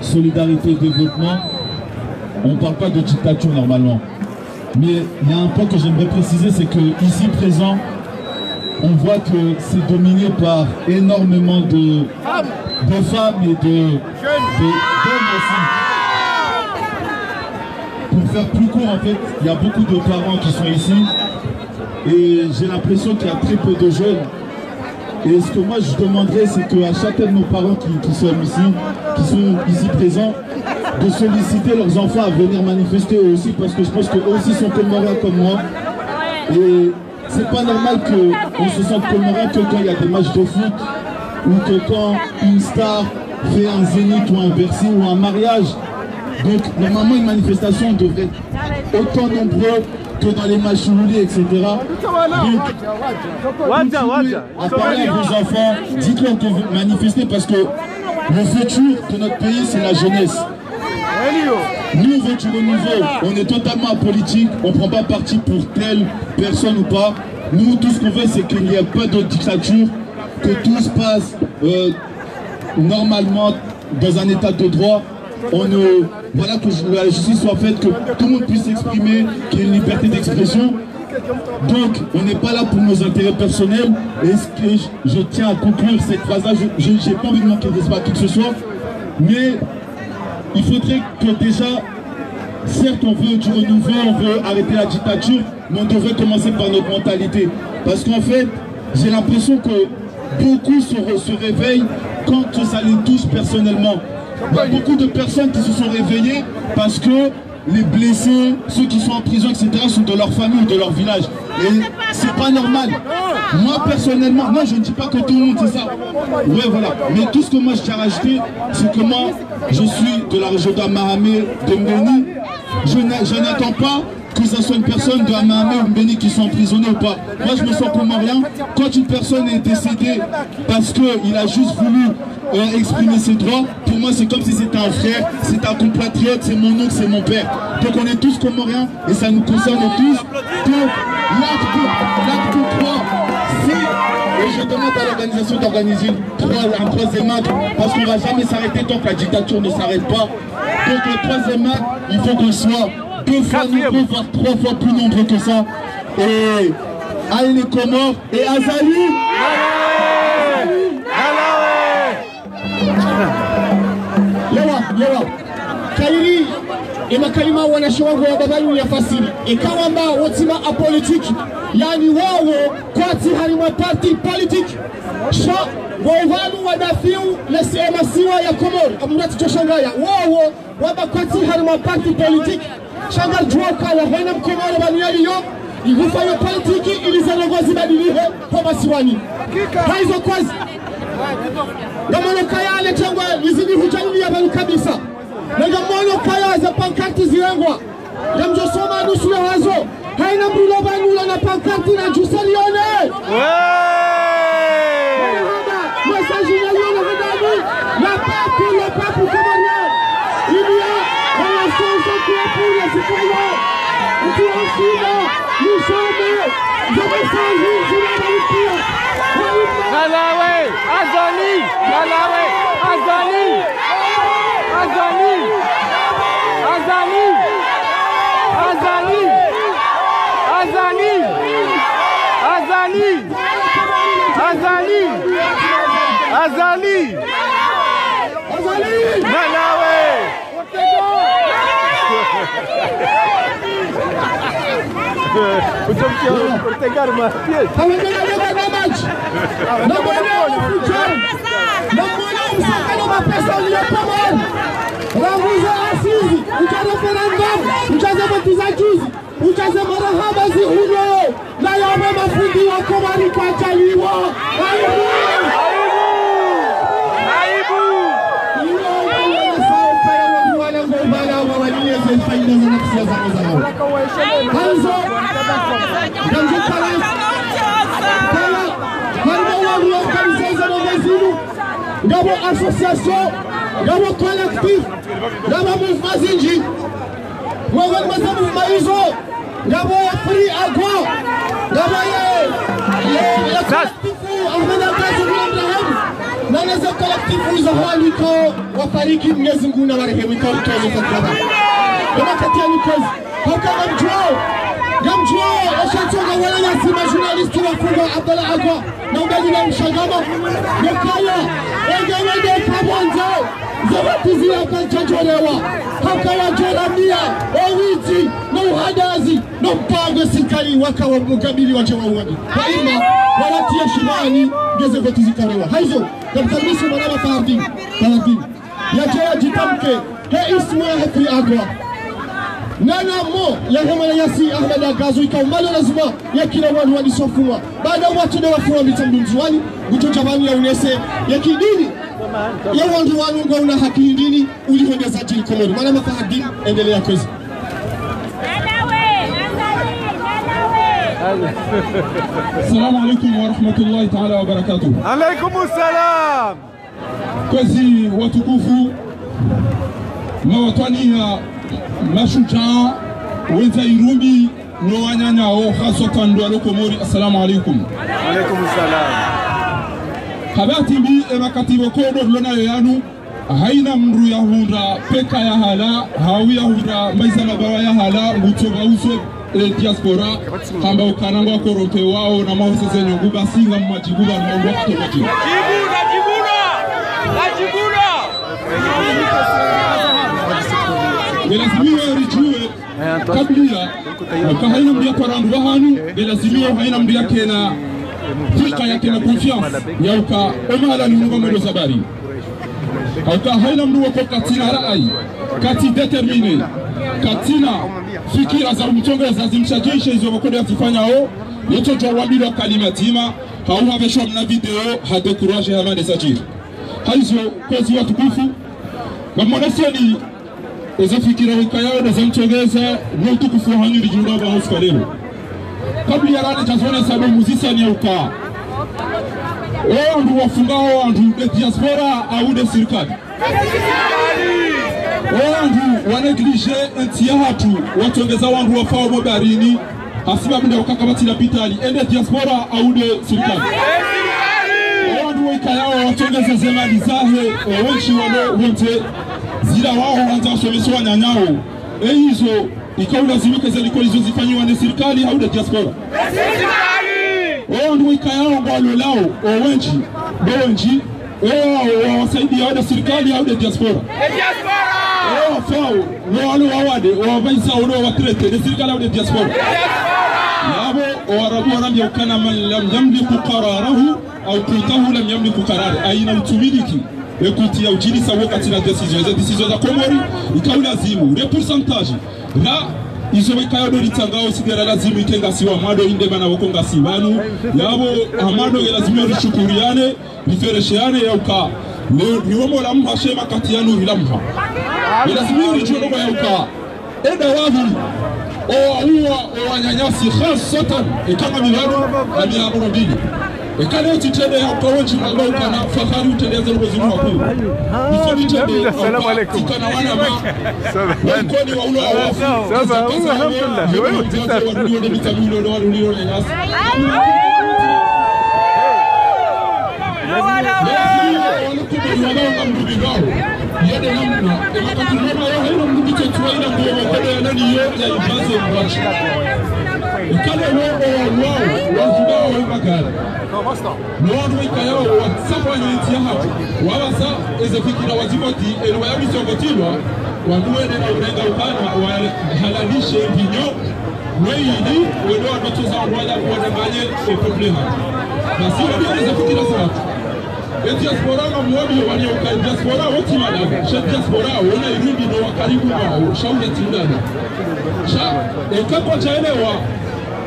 S9: solidarité, développement. On ne parle pas de dictature normalement. Mais il y a un point que j'aimerais préciser, c'est que ici présent, on voit que c'est dominé par énormément de femmes et d'hommes aussi. Pour faire plus court, en fait, il y a beaucoup de parents qui sont ici. Et j'ai l'impression qu'il y a très peu de jeunes. Et ce que moi je demanderais, c'est qu'à chacun de nos parents qui sont ici présents, de solliciter leurs enfants à venir manifester eux aussi, parce que je pense qu'eux aussi sont comoriens comme moi. Et c'est pas normal qu'on se sente comorien que quand il y a des matchs de foot, ou que quand une star fait un zénith ou un Bercy ou un mariage. Donc normalement une manifestation devrait être autant nombreux que dans les matchs roulés, etc. Donc, à parler à vos enfants, dites-leur de manifester parce que le futur de notre pays, c'est la jeunesse. Nous, on veut du renouveau. On est totalement apolitique. On ne prend pas parti pour telle personne ou pas. Nous, tout ce qu'on veut, c'est qu'il n'y ait pas de dictature, que tout se passe normalement dans un état de droit. Voilà, que la justice soit faite, que tout le monde puisse s'exprimer, qu'il y ait une liberté d'expression. Donc, on n'est pas là pour nos intérêts personnels. Et ce que je tiens à conclure cette phrase-là, je n'ai pas envie de manquer d'espoir à qui que ce soit, mais il faudrait que déjà, certes on veut du renouveau, on veut arrêter la dictature, mais on devrait commencer par notre mentalité. Parce qu'en fait, j'ai l'impression que beaucoup se réveillent quand ça les touche personnellement. Il y a beaucoup de personnes qui se sont réveillées parce que les blessés, ceux qui sont en prison, etc. sont de leur famille ou de leur village. Et c'est pas normal. Moi personnellement, non, je ne dis pas que tout le monde c'est ça. Ouais, voilà. Mais tout ce que moi je tiens à rajouter, c'est que moi, je suis de la région d'Amaramé, de Mbéni. Je n'attends pas que ce soit une personne de Amaramé ou Mbéni qui soit emprisonnée ou pas. Moi je me sens comorien. Quand une personne est décédée parce qu'il a juste voulu exprimer ses droits, pour moi c'est comme si c'était un frère, c'est un compatriote, c'est mon oncle, c'est mon père. Donc on est tous comoriens et ça nous concerne tous. Donc l'acte 3, et je demande à l'organisation d'organiser un troisième acte parce qu'on ne va jamais s'arrêter tant que la dictature ne s'arrête pas. Donc le troisième acte, il faut qu'on soit 2 fois nombreux, voire 3 fois plus nombreux que ça. Et allez les Comores et Azali.
S10: Lewa kairi imakalima wanashi wangu wa babalu ya fasili ikawa mba wotima apolitiki yani wao kwati harima parti politique sha wavanu wadafiu lesema siwa ya Komori amurati choshangaya wao waba kwati harima parti politique shangar juoka ya hena Komori baniali yo igufayo politiki ilizalogozi badilihe kwa siwani haizo kwazi Gamono kaya letengwa izini hujani ya balu kabisa. Na gamono kaya za pankati zilengwa. Ya mjosoma nusu ya wazo. Haina mbula banula na pankati na jusalione. Message ya lione hadani. La papu komoria. Ilia, la senso pour les citoyens. Nous ensemble, nous sommes des messages sur la rupture.
S3: Malawi, Azali, Malawi, Azali, Azali, Azali, Azali, Azali, Azali, Azali, Azali, Azali, Malawi. Pegar uma pièce.
S10: Gabo association, Gabo collectif, Gabo mouvement Zinji, mouvement Maïzo, Gabo Free Agua, Gabo le collectif Ahmed Abdou Ibrahim, Nanaza collectif Zahaliko, Wafariki Mnezunguna Warehemi Kalitozo Fakraba. Gabo Katianikos, Hokamamjo, Gamjo, Oshatonga wala yasima journaliste wa Kongo Abdallah Agua, Nambeli na Mshagama, Nokaya, Egewede Kabonzo, Zawatizi ya Kanchajorewa, Hakawa Joramia, Owiti, Nouhadazi, Nompango Sikali, Wakawa Mukabili wa Jawa Wadi. Kwa ima, walatia shimani, Geze Votizi Karewa. Haizo, Kapitalisu Manama Fahardin, Yajawa Jitamke, He Isma Hefri Agua. Nana mo ya Hamana Yasi Ahmed Agazo ikaw malheureusement yakina wanu walisofumwa baada watu na wafuwa mitambu mzwani guto jabani ya unese yakidini ya wandu wanu ngo una haki ndini ulihonga sajili Komori maana mafahadi endelea kazi.
S2: Assalamu alaikum wa rahmatullahi ta'ala wa barakatuh.
S3: Alaikum assalam.
S2: Kazi watukufu mawatania mashujaa wenza Irumbi no wanyanyao hasatan ndo Komori. Assalamu alaikum.
S3: Alaikum assalam.
S2: Habati mbi emakatibo kodo lona yanu haina mru ya hunda peka ya hala hawi ya hunda maisa mabawa ya hala mbutoba uso diaspora kamba ukanangwa korompe wao na mahosese nyonguba singa mmajibuba na mambo kutobati belazimiwe rijue kablia ka haina mdia parandu bahanu belazimiwe haina mdia kena fika yake na confiance yauka omala ni mungu mwedo sabari auka haina mdu wako katina rai kati determine katina fikira za mchongeza zimshajisha hizo makodo yatifanya o yoto jawabili wa kalimatima hauhaveshwa mna video hade kuraje hamande sajiri haizo kwezi watukufu wamonesiani eza fikira wikayao na za mchongeza mtukufu hanyu lijundaba hauska lelo kabli ya rani tazone sabu muzisa ni uka andu wafungao andu de diaspora au de sirikali andu waneglige entia hatu watongeza wandu wafao mobarini hasiba mnda ukakabati na pitali ende diaspora au de sirikali andu wikayao watongeza zemali zahe wenchi wale wonte zila wao wanza wasomeswa wanyanyao hizo ikaulazimika zilikuwa hizo zifanywa na serikali au na diaspora. Ndio ikayao ngalo lao wengi bonji wasaidia na serikali au na diaspora. Fao wale wawade wabaisa wale watrete na serikali au na diaspora. Yabo warabu wanambia ukana man lam yamliku qararahu au qutahu lam yamliku qarari aina utumiliki ekuti ya ujili sawa katika decision za Komori ikaulazimu le pourcentage la izo wikayo do litangao sigara lazimu itenga siwa mado inde bana wakonga sibanu yabo amado lazima rishukuriane riferesheane yauka ni womo la mhashema kati yanu ilamha lazima rijono yauka eda wavu huwa wanyanyasi khasatan kama milano na miago mbili ekale utitende ya kawanchi ambao kana fahari uteleza ngozi wako ifanye tende. Assalamu alaykum kana wana ma koni wa ulo awafu sasa alhamdulillah wewe utitende ndio mitamilo ndio ndio nyasi yede namna ematatuma yo haina mdukite tuwaina ngo wale yanani yo ya ibaze mbachi ikale wao wazibao wa magari Lord wikayao watsapa nyinti ya hapo wawasa ezefikira waziboti elwa ya misogotilwa wanduwe na urenga upana wahalalishe vinyo weini wedo watoza wala kuwadanganye problema basi wale ezefikira sana diaspora na mwabi walioka diaspora wote malaga cha diaspora wana Irumbi na wakaribu wao shauri tindana cha ekapo chaelewa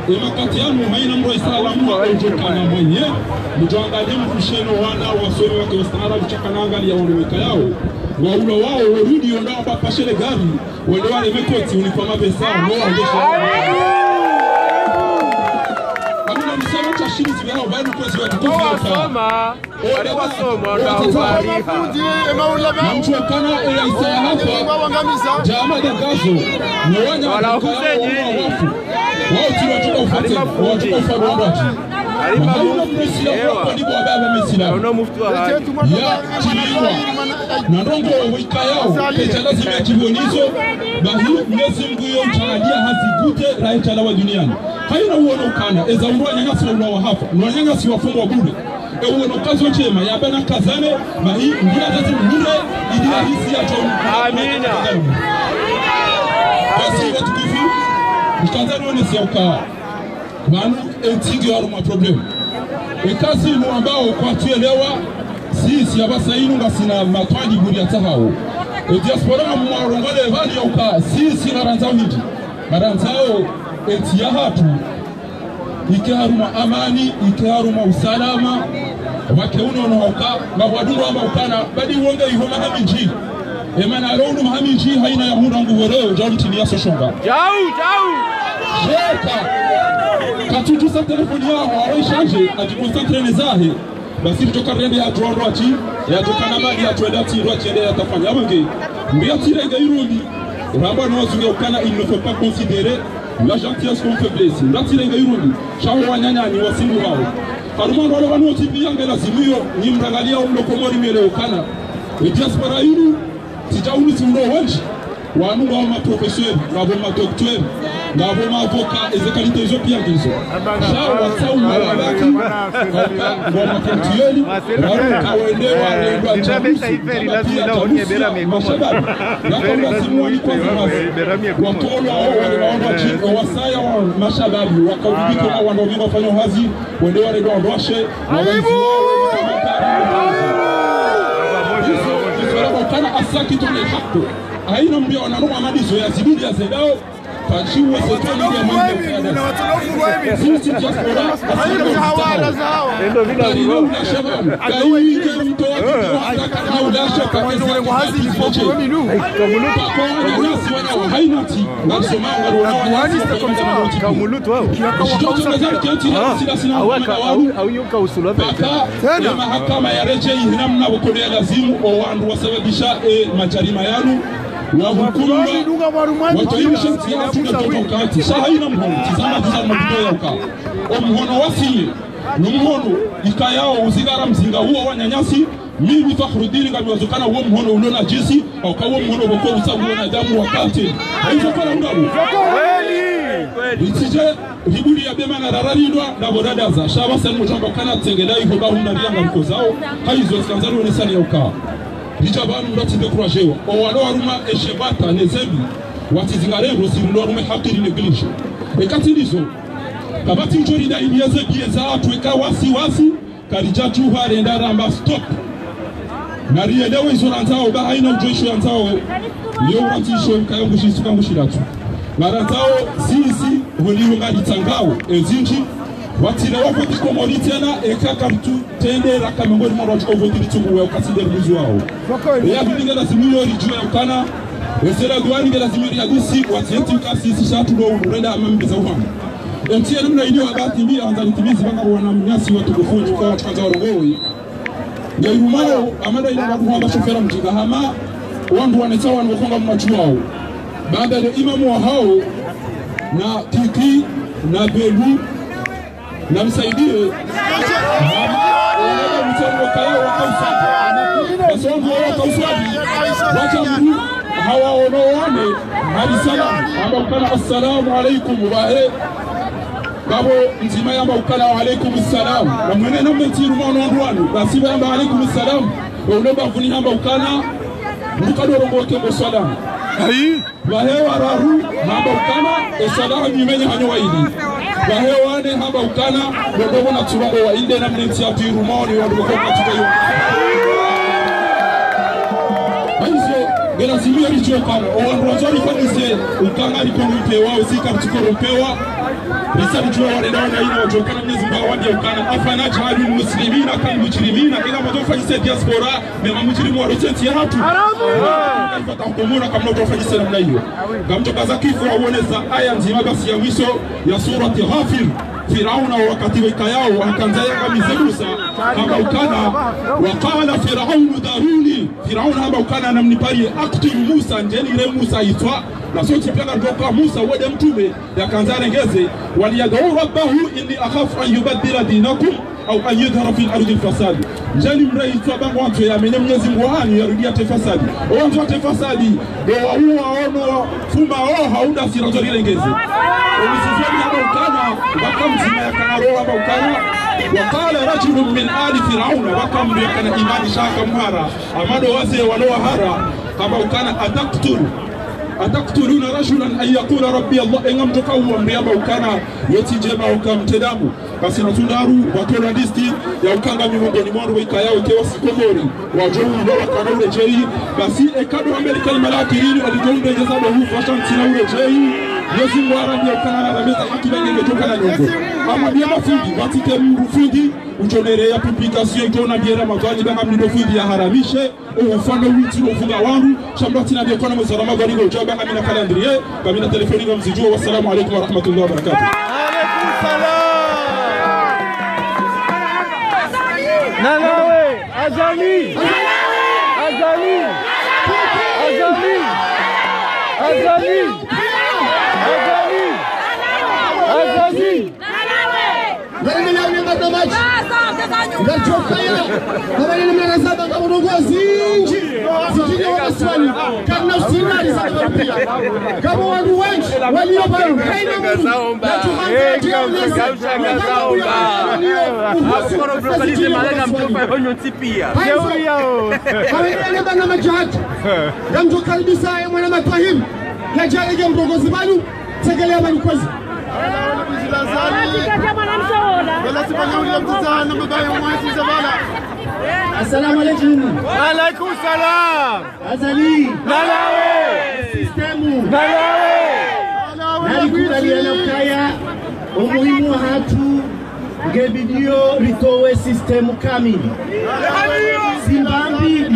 S2: emakatiano haina mro isalamu ujokana mwenye mjangalie mkusheno wana wasome wake ustaarabu chakanangalia woneweka yao waulo wao warudi ondao papashele gari wale wale mekoti uniforma pesa no angesha amina msema cha shiri zibao bado kwa ziwa
S3: wasoma walipasoma ndio wariha
S2: na mchokana ya isaya hapa jamaa ya gazo ni wanya walahuzenyi wao tiwa ufate wao ufate wabati haina msilamu kwa ndipo baba msilamu
S3: na muftu
S2: ya chiliwa na ndongo wikayao kechala zime kibonizo bahi mwezi nguyo mtalia hazigute raitala wa duniani haina uono ukana eza urwa nyangasi wa hapa nyangasi wafungwa bure uono kazo chema ya bana kazane bahi ndia tatu bure idia hisi ya tom
S3: amina
S2: basi watukufu mtanzania wanisia ukawa wanu entigi waruma problemu ekazi inu ambao kwa tuelewa sisi yabasa inu nga sina matwali buri ya tahao diaspora nga mwarongole vali ya uka sisi naranzao hindi naranzao eti ya hatu ike haruma amani ike haruma usalama wake uno unoka mabwadungu amba ukana badi uonge yuho mahamiji emana alonu mahamiji haina ya hunda nguvoreo jau mtini soshonga jau jeka katutu sa telefoni yao hawai shanje ajikonsantre nezahe basi kutoka rende ya tuondo achi ya tukana mali ya tuenda tiro achi ya tafanya abange mbia tira igairundi ramba no zunge ukana il ne faut pas considérer la gentillesse comme faiblesse mbia tira igairundi shawo wanyanya ni wasimu wao haruma wale wanu tipi yange lazimio ni mrangalia umlokomori mele ukana e diaspora yinu tijauni sindo wanji wanu wa professeur ngabo ma docteur ngabo ma avocat ezekalite zo pia ngizo shawo wasau wabaki ngoma kontieli kawendewa rendwa
S3: Nitapesa iferi lazima unyebera megomo
S2: yakona simuani kwa wakolo wale waonwa chiko wasaya wa mashababu wakaudiko na wandomingo fanyo hazi wendewa rendwa ondoshe na wenzi kana asaki tole hako haina mbio wananua madizo ya zibidi ya zedao Pachiwe setoni ya mwende na watulofu wemi sisi diaspora haina hawala zao endo vina vio kainge mto wa udasha kakeze kwa hazi lipopo wemi nu kamulutu kwa nasi wana hainati na somanga wana kamulutu wao shitoto nazari kianti na sila sina
S3: au yuka usulape
S2: tena mahakama ya reje hinamna wakolea lazimu owandu wasababisha majarima yanu wahukumba watoimisha mtiyana tuka ukati saa haina mhono tizama mtuto ya uka mhono wasiye numhono ikayao uzigara mzinga huo wanyanyasi mimi Fakhrudini kamiwazokana huo mhono ulona jisi au kwa huo mhono wako usabu na damu wakati haizo kwa ndabu itije hibuli ya bema na rararindwa na boradaza shaba sani mchamba kana tsengelai hoba hunda rianga mko zao haizo skanzari unesani ya uka Dijabanu ndati dekurajewa owalo aruma eshebata nezembi watizingarero sirulo arume hakiri neglige ekatilizo kabati njori da ilieze bieza atweka wasi karijatu harenda ramba stop narielewe izoranzao ba haina ujoisho yanzao leo ratisho kayongushi kangushiratu marazao sisi holiho ngalitangao ezinji watile wako tikomori tena ekaka mtu tende raka mengoni mwa wachiko vodili tungu weo kasinde rubuzu wao ya vipinga la zimio rijua ya ukana wesera duwani ngela zimio riagusi watienti ukasi isi shatu do urenda amambeza uhama mtia namna ilio agati mbia wanzali timizi banga wana mnyasi watu kufunji kwa wachikaza warongowi ya irumao amanda ila waduwa bashofera mjiga hama wangu wanetawa wanukonga mwachu wao baada ya imamu wa hao na tiki na belu na msaidie mtendo kaya wakausadi kasongo wakausadi wajamu hawaonoane hadi salam amba ukana assalamu alaikum wahe babo nzima yamba ukana wa alaikum assalam na mwene na mtiru mwana ndwanu basiba yamba alaikum assalam uloba vuni yamba ukana mukadoro ngo salam ayi wahe wararu hamba ukana assalamu nyimenya hanyo waidi wahewane haba ukana ndogo na tubango wa inde na mneti ya tirumoni wa ndogo kwa tukayo aizo gena zimio richoka owanrozori fanise ukanga likonute wao sika mtukoropewa risa mjua wale daona ina wajokana mnyezi mbao wadi ukana afana jahadu muslimina kan mujrimina kila mtu fanyise diaspora mema mujrimu wa rosenti ya hatu fata kumuna kama mtu fanyise namna hiyo kamto kazakifu waoneza aya nzima basi ya mwisho ya surati Ghafir Firauna wakati wikayao akanzaya kamize Musa kama ukana wakala Firaunu daruni Firauna haba ukana namniparie aktu Musa njeni ile Musa itwa na soti pia ndoka Musa wade mtume ya kanzare ngeze waliyadau rabbahu inni akhafu an yubaddila dinakum au an yudhara fil ardi fasad njeni mrai itwa bango watu ya menye Mwenyezi Mungu hani yarudia tefasadi watu wa tefasadi do waua ono fuma haunda sirazo ile ngeze umisizeni haba ukana wakamzima ya kanaro haba ukana wakala rajulun min ali Firauna wakamdu ya kana imani shaka mhara amado wase waloa hara kama ukana ataktuluna rajulan an yaqula rabbi Allah engam tokawu amriaba ukana yoti jema ukamtedamu basi natundaru watola listi ya ukanga miongoni mwa wikayao ikewa sikomori wajohu ndo wakana ule jei basi ekado Amerika imalaki hili walijonde jezabo huu fashanti na ule jei Yesu mwara ndio kana na meza akibenge ngetoka na nyongo. Amwambia mafundi watike mfundi uchonere ya publication ikona biera magani banga mnido fundi ya haramishe ufano witu ufuga wangu shambati na biokona mwezara magani go jaba banga mina calendrier banga mina telefoni ngo msijua. Wassalamu alaykum wa rahmatullahi wa barakatuh.
S3: Alaykum salam. Nalawe Azali Azali Azali Azali Azali
S10: Nani nani matamaji ngachokaya habari mna nasaba kama uongozi nje sijini wa swali kana usinali sana pia kama watu wengi walio bado haina Mungu na majahati namtokaribisha mwana matahim kajaje mrongozi bado tegelea bado kwazi Assalamu alaikum.
S3: Alaikum salam.
S10: Azali.
S3: Nalawe.
S10: Sistemu.
S3: Nalawe.
S10: Nalikubaliana kaya umuhimu wa hatu ngebidio ritowe sistemu kamili. Zimbabwe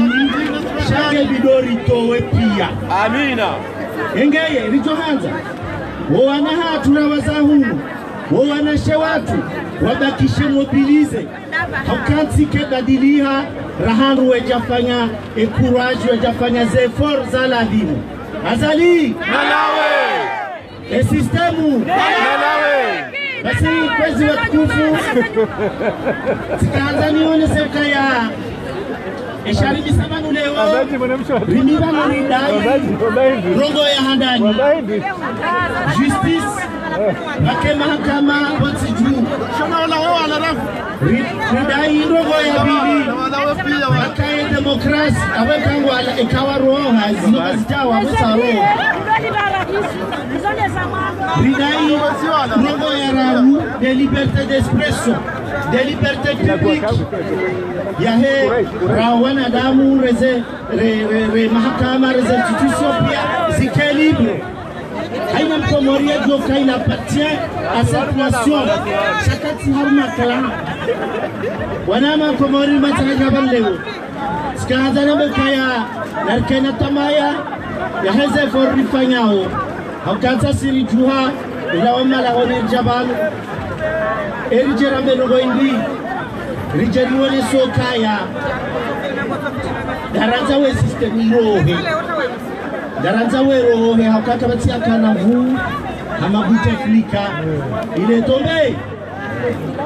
S10: shage bidio ritowe pia.
S3: Amina.
S10: Engeye ritohanza. Wana hatu na wazahunu. Wanashe watu wabakishe mobilize haukatike badiliha rahandu wejafanya encourage wejafanya zefor za ladhimu Azali
S3: Nalawe
S10: sistemu
S3: Nalawe
S10: basi kwezi watukufu sikaanza nione sekta ya Esharibi sabanu leo rimiba noridai rongo ya handani justice Wake mahakama wati juu ridai rongo ya bili wakaye demokrasi awekangu ala ekawa roha zinobazijawa wata roha ridai rongo ya rahu de liberté d'expression de liberté publique yahe rawana damu mahakama reze institution pia zike libre Haïna Komoria Djoka, il appartient à cette nation. Chakati Harma Kala. Wanama Komori Matagabaleo. Skazana Bekaya, Narkena Tamaya, Yaheze for Rifanyao. Haukata Siri Juha, Ilawama Lahone Jabal, Erijera Melogo Indi, Rijeruone Sokaya, Daranzawe system Irohe. Daranza wero he haukaka batia kanavu hamabute flika il est tombé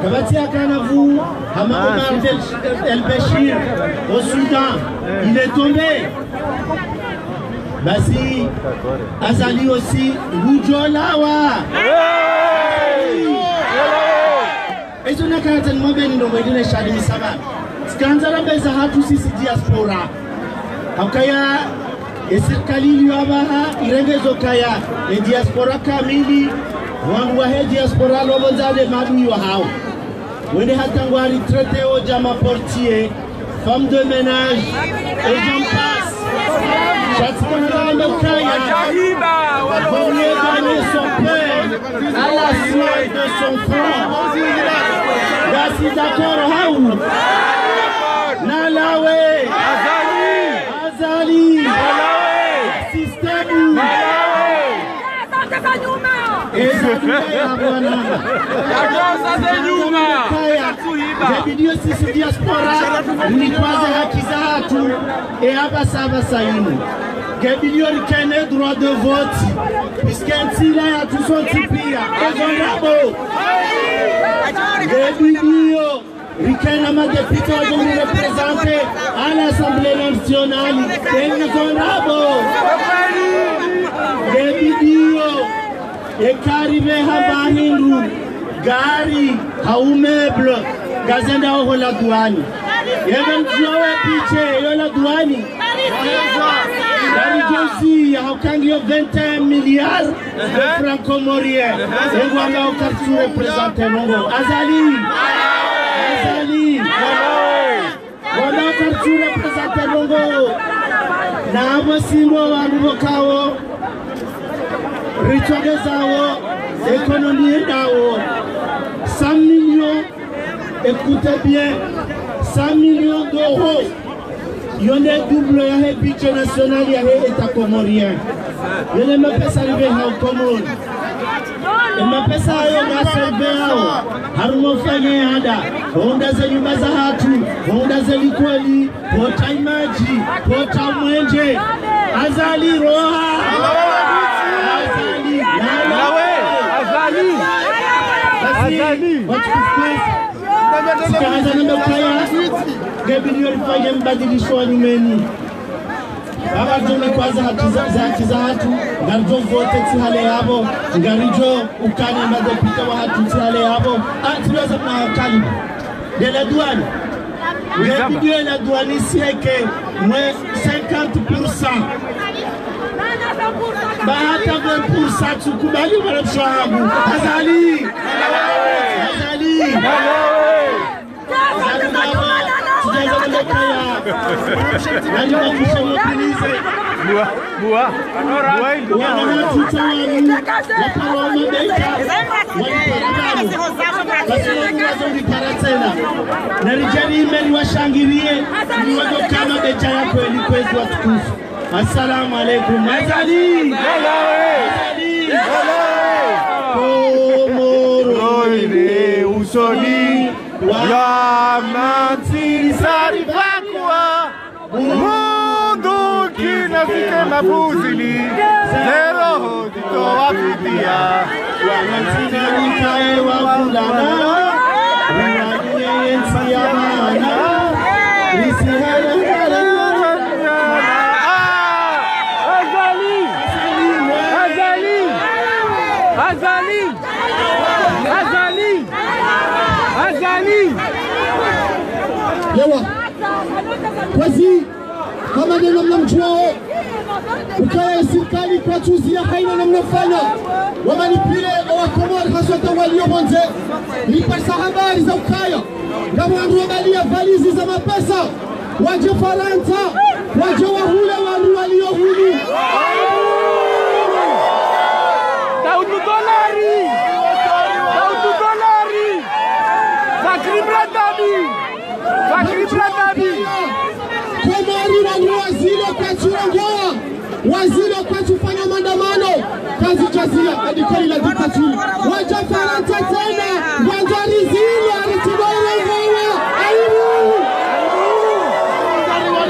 S10: kabatia kanavu Omar el-Bashir au Soudan il est tombé basi Azali aussi Rujolawa ezo nakata mbeni ndo mwedine shadi misaba skanzala beza hatu sisi diaspora haukaya Serikali iliyobaha irengezo kaya diaspora kamili wangu wa diaspora lomonzale madui wa hao wende hatangwari traité au jama portier femme de ménage et j'en passe chaque le kaya pour lui donner son père à la suite de son frère Gassi d'accord hao Nalawe Azali Video sisi diaspora nikwaze haki za watu hapa saba saini Gebilio likene droit de vote puisqu'intila ya tusoti pia ezondabo Gebilio likene madepite wajeni represente à l'Assemblée nationale ezondabo Gebilio ekaribe habahindu gari haumeble gazenda ho la douane even jowe piche yo la douane gari josi haukangi 21 milliards de francs comoriens engwanga okartu representer nongo Azali wala okartu representer nongo na abo simbo wa rubokawo Richard Zao, économie d'Ao, 100 millions, écoutez bien, 100 millions d'euros. Il y a des doubles, il y a un budget national, il y a un État comorien. Il y a des mapes arrivées au Comore. Les mapes arrivées à Serbéao, Harmo Fagéada, Honda Zelibazahatu, Honda Zelikwali, Pota Imaji, Pota Mwenje, Azali Roha, Azali, what's the face? Gabriel Fagem Badilishwa Nimeni. Abajoni kwanza haki za hatu, garjo vote tihale yabo, garijo ukani madepita wa hatu tihale yabo. Tuweza mahakali. De la douane. Gabriel la douane sieke mwe 50%. Bahata 20% tukubali wala mshahabu. Azali. Azali. Assalamu alaikum. Azali. Usoni ya mansiri sarifakwa mundu kinafike mabuzili zero hodito wafidia wanansina nikae wafulana wanyeye yensi ya maana risihara
S1: Yawa Kwazi kama neno mnamchuao ukaya serikali kwa tuzia haina na mnafanya wamanipile wa Komoro haswa walio bonze nipasa habari za ukaya na wandu wabalia valizi za mapesa waje Faransa waje wahule wandu walio hulu Daudu dolari Zakri Bradabi Komari wangu wazilo kwa churongoa wazilo kwa tufanya maandamano kazi jazia adikoli la dikaturi waja Faransa tena wanjari zilo aritidoro hewa aibu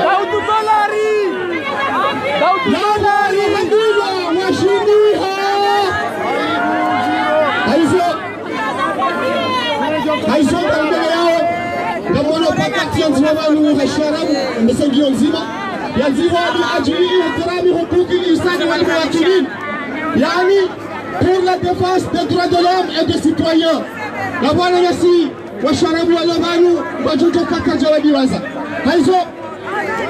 S1: Daudu dolari wabila washiniha Aizo kambele yao Gamono pakati ya nzimamanu uhasharamu Mesengio nzima Yanziwa adi ajili ihtirami hukuki l'isani wal muwakilin Yani pour la défense des droits de l'homme et des citoyens Gamono yasi washaramu walabanu wajujo kaka jawadi waza Aizo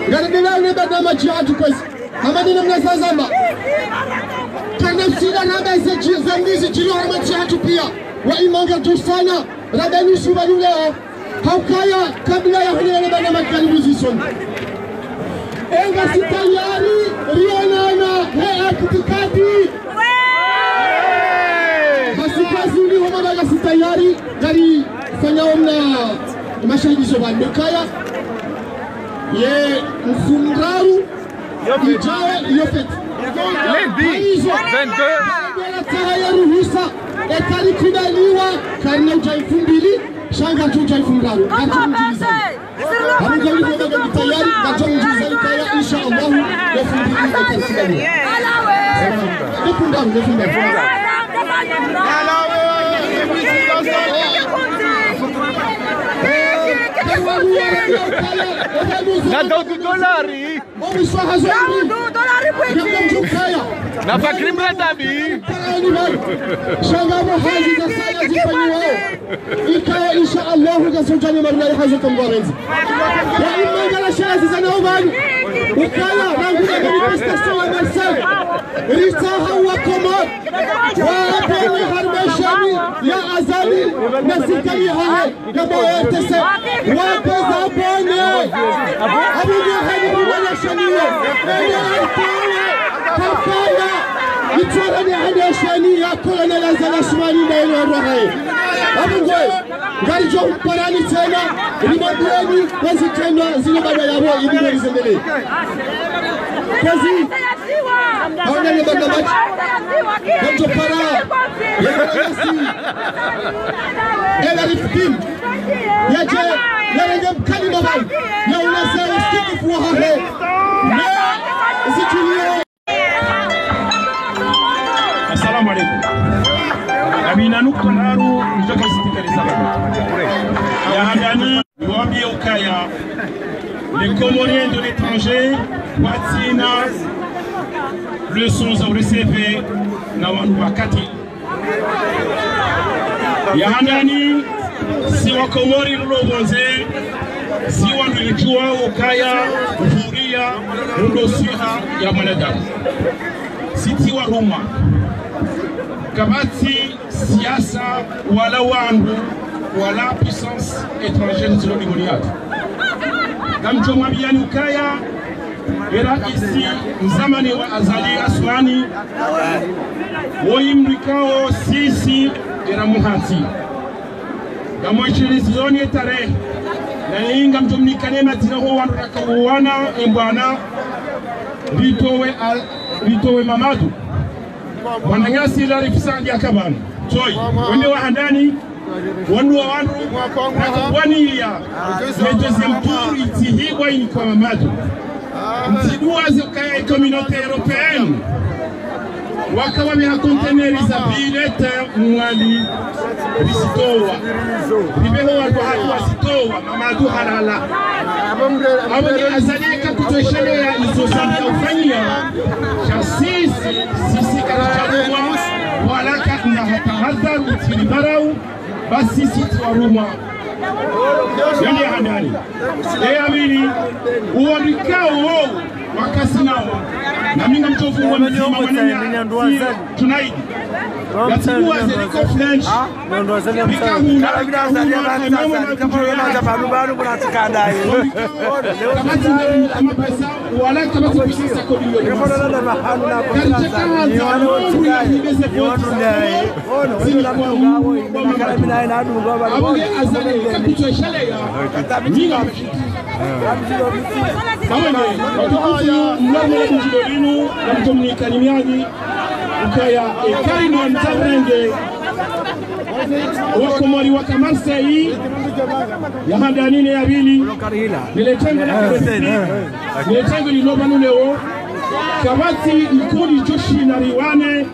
S1: Garadila unebada majiatu kwezi Hamadina mnazazamba Karnafsida naba zambizi jilo hamajiatu pia Wa imanga tufanya Radani subanu leo Haukaya kabla ya hulele bana makalibuzi sonu Enga sitayari Rionana Hea kutikati Basi kazi uli homa baga sitayari Dari fanya omna Mashahidi soban Mekaya Ye mfumraru Ijawe Yofet
S3: Lundi 22
S1: Tahaya ruhusa Ekari kudaliwa Karna ujaifumbili Shanga tujaifungaru Gato mjizani Hamuka ulipo baga mitayari Gato mjizani kaya insha Allahu Yafumbili ekari kudaliwa Nefundaru
S3: Na Daudu dolari Na Bakri Bradabi
S1: Shanga muhazi za sana zifanyiwao Ikaya insha Allahu Gasujani marulai hazo kambarenzi Ya ima ngala shazi za naubani Ukaya ranguna manifestation wa Marseille Risaha wa Komor Waapeni harmeshani ya Azali Nasikali hahe Gabo RTC Wapeza bone Abuja hadi wala shaniye Nene alitawe Kafaya Itwara ni hadi
S10: colonel Azala Soumani na ile roho. Abungwe ngari jo parani tena limabweni kazi tena zile baba yao ibile zembele. Kazi hauna ni baba machi. Ndio para. Ela rifkim. Yaje yale mkali baba. Ya unasema usikifu wa hahe.
S2: Assalamu alaikum. Amina nukta naru mtoka sitikaliza ya handani mwambie ukaya les Comoriens de l'étranger watina leçons au recevé na wanu wakati ya handani si wa Komori lobonze si wanujua ukaya kufuria ndosiha ya mwanadamu siti wa Roma kabati siasa wala wandu wala puissance étrangère zilo digoniat kamcho mwabiani ukaya era isi mzamani wa Azali Asmani woimrikao sisi era muhansi kamwishiri zoni etare na inga mtumnikane matina ho wandu rakawana embwana ritowe Mamadu wananyasi la rifisandi akabani toy wende wa handani wandu wa wandu wani ya le deuxième tour itihigwa ini kwa Mamadu mtiduaze ukaya communauté européenne wakawa miha conteneri za bilete mwali risitowa ribeho wadu hatu wasitowa Mamadu halala abonge azalika kutoshelea izo zambi ya ufanyia sisi karichagua wala katna hatahadhar utilibarau basi sisi waruma yani handani amini uwarikao wakasi nao na minga mtofu wa mzima wananya tunaidi yatikuwa zeliko French bikahuna wala kamati kushisa kodiyo ukaya ekari no ntarenge wakomori wa Marseille ya handanine ya bili niletengo na niletengo linobanu leo kabati ikuli joshi na riwane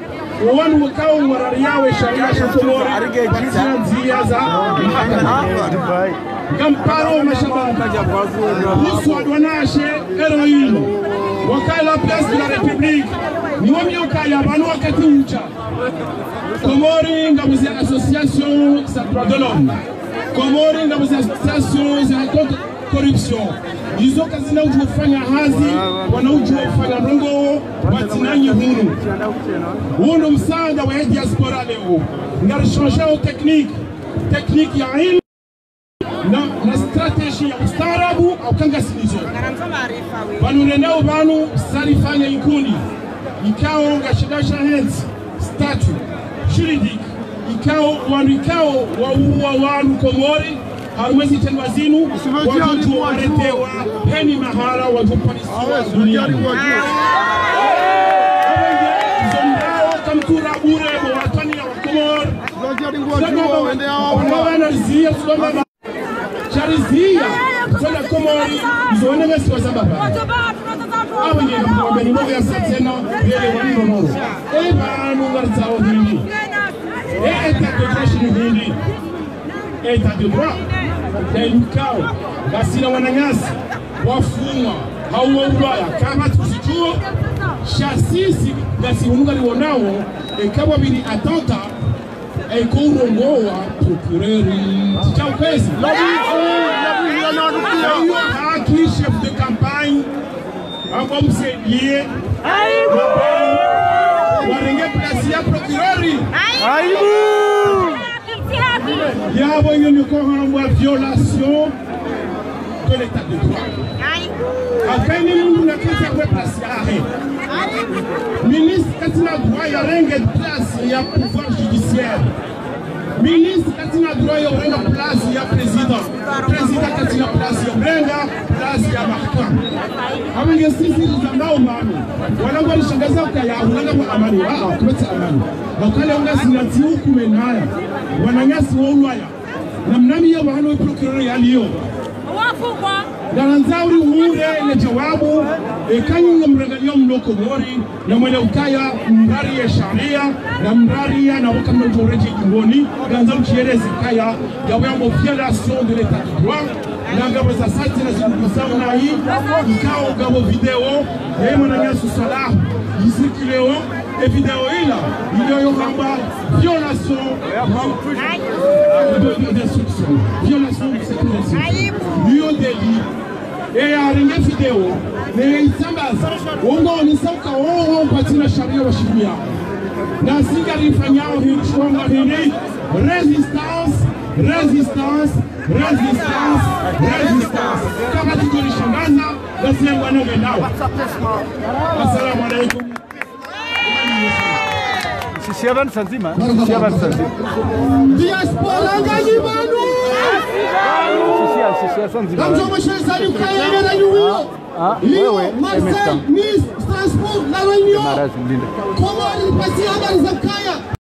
S2: wanu wakao warariawe sharia shakomori patia za Gamparo mashababa Husu adwanashe heroine wakala place de la République niwami ukaya banu wakati ucha Komori ngabuzi association za droits de l'homme Komori ngabuzi association za contre corruption hizo kazi na ujufanya hazi wanaujufanya rongo watinanyi hunu msaada wa diaspora leo ngar changer technique ya ilmu na strategy ya ustaarabu au kanga sinizo banu renao banu sarifanya ikundi ikao ngashidasha heads statue juridique ikao wanikao wa wanu Komori harwezi tenwa zinu watu waretewa peni mahala wajupanisiwa duniani zondao kamtura bure wa watani ya Komori wana zia sulama charizia zona Komori zona ngasi wa sababa abanye mbeni moja ya satena yele wani nono banu ngarzao hindi état de droit hindi état de droit Daimkao basina wananyasi wafungwa hauwaulaya kama tusichuo shasisi ngasi ungali wonao ekawa bili atanta ekourongoa procureri chao pesi haki chef de campagne ambao msaidie warenge place ya procureri yabo yonyoko hamba violation de l'état de droit akani mundu na kisa kwa place ya ministre katina droit ya renge place
S10: il y a pouvoir judiciaire. Ministre katina droit ya urenga place ya president katina place ya urenga place ya mahakama. Abange sisi zangao mami wala walishangaza kaya ulanga kwa amani kubeta amani wakale ungasi na tiuku menaya wananyasi wa ulwaya na mnami ya wahano procureur ya liyo wafukwa Garanzauri ure ile jawabu kanyi mregalio mloko gori na mwele ukaya mrari ya sharia na mrari ya na wakamna utoreji jimboni Garanzauri chierezi kaya ya wemo violation de l'état de droit na ngabo za sati na zinukusamu na hii ikao ngabo video ya imo na nyasu salah yisikileo e video ila ilio yohamba violation de destruction violation de sécurité liyo deli et aringe video ne isambaza wongo ni sauka wao patina sharia wa shibia na sigari fanyao hichonga hili resistance kama tukolishangaza basi yangu anoge nao. Assalamu alaikum.
S3: Sisi avanza nzima, sisi avanza nzima.
S10: Diaspora ngani banu.
S3: Sisi avanza.
S10: Kamzo mshesali kaya na yuo.
S3: Wewe
S10: Marseille, Nice, Strasbourg, La Réunion. Comment il passe à Banzakaya?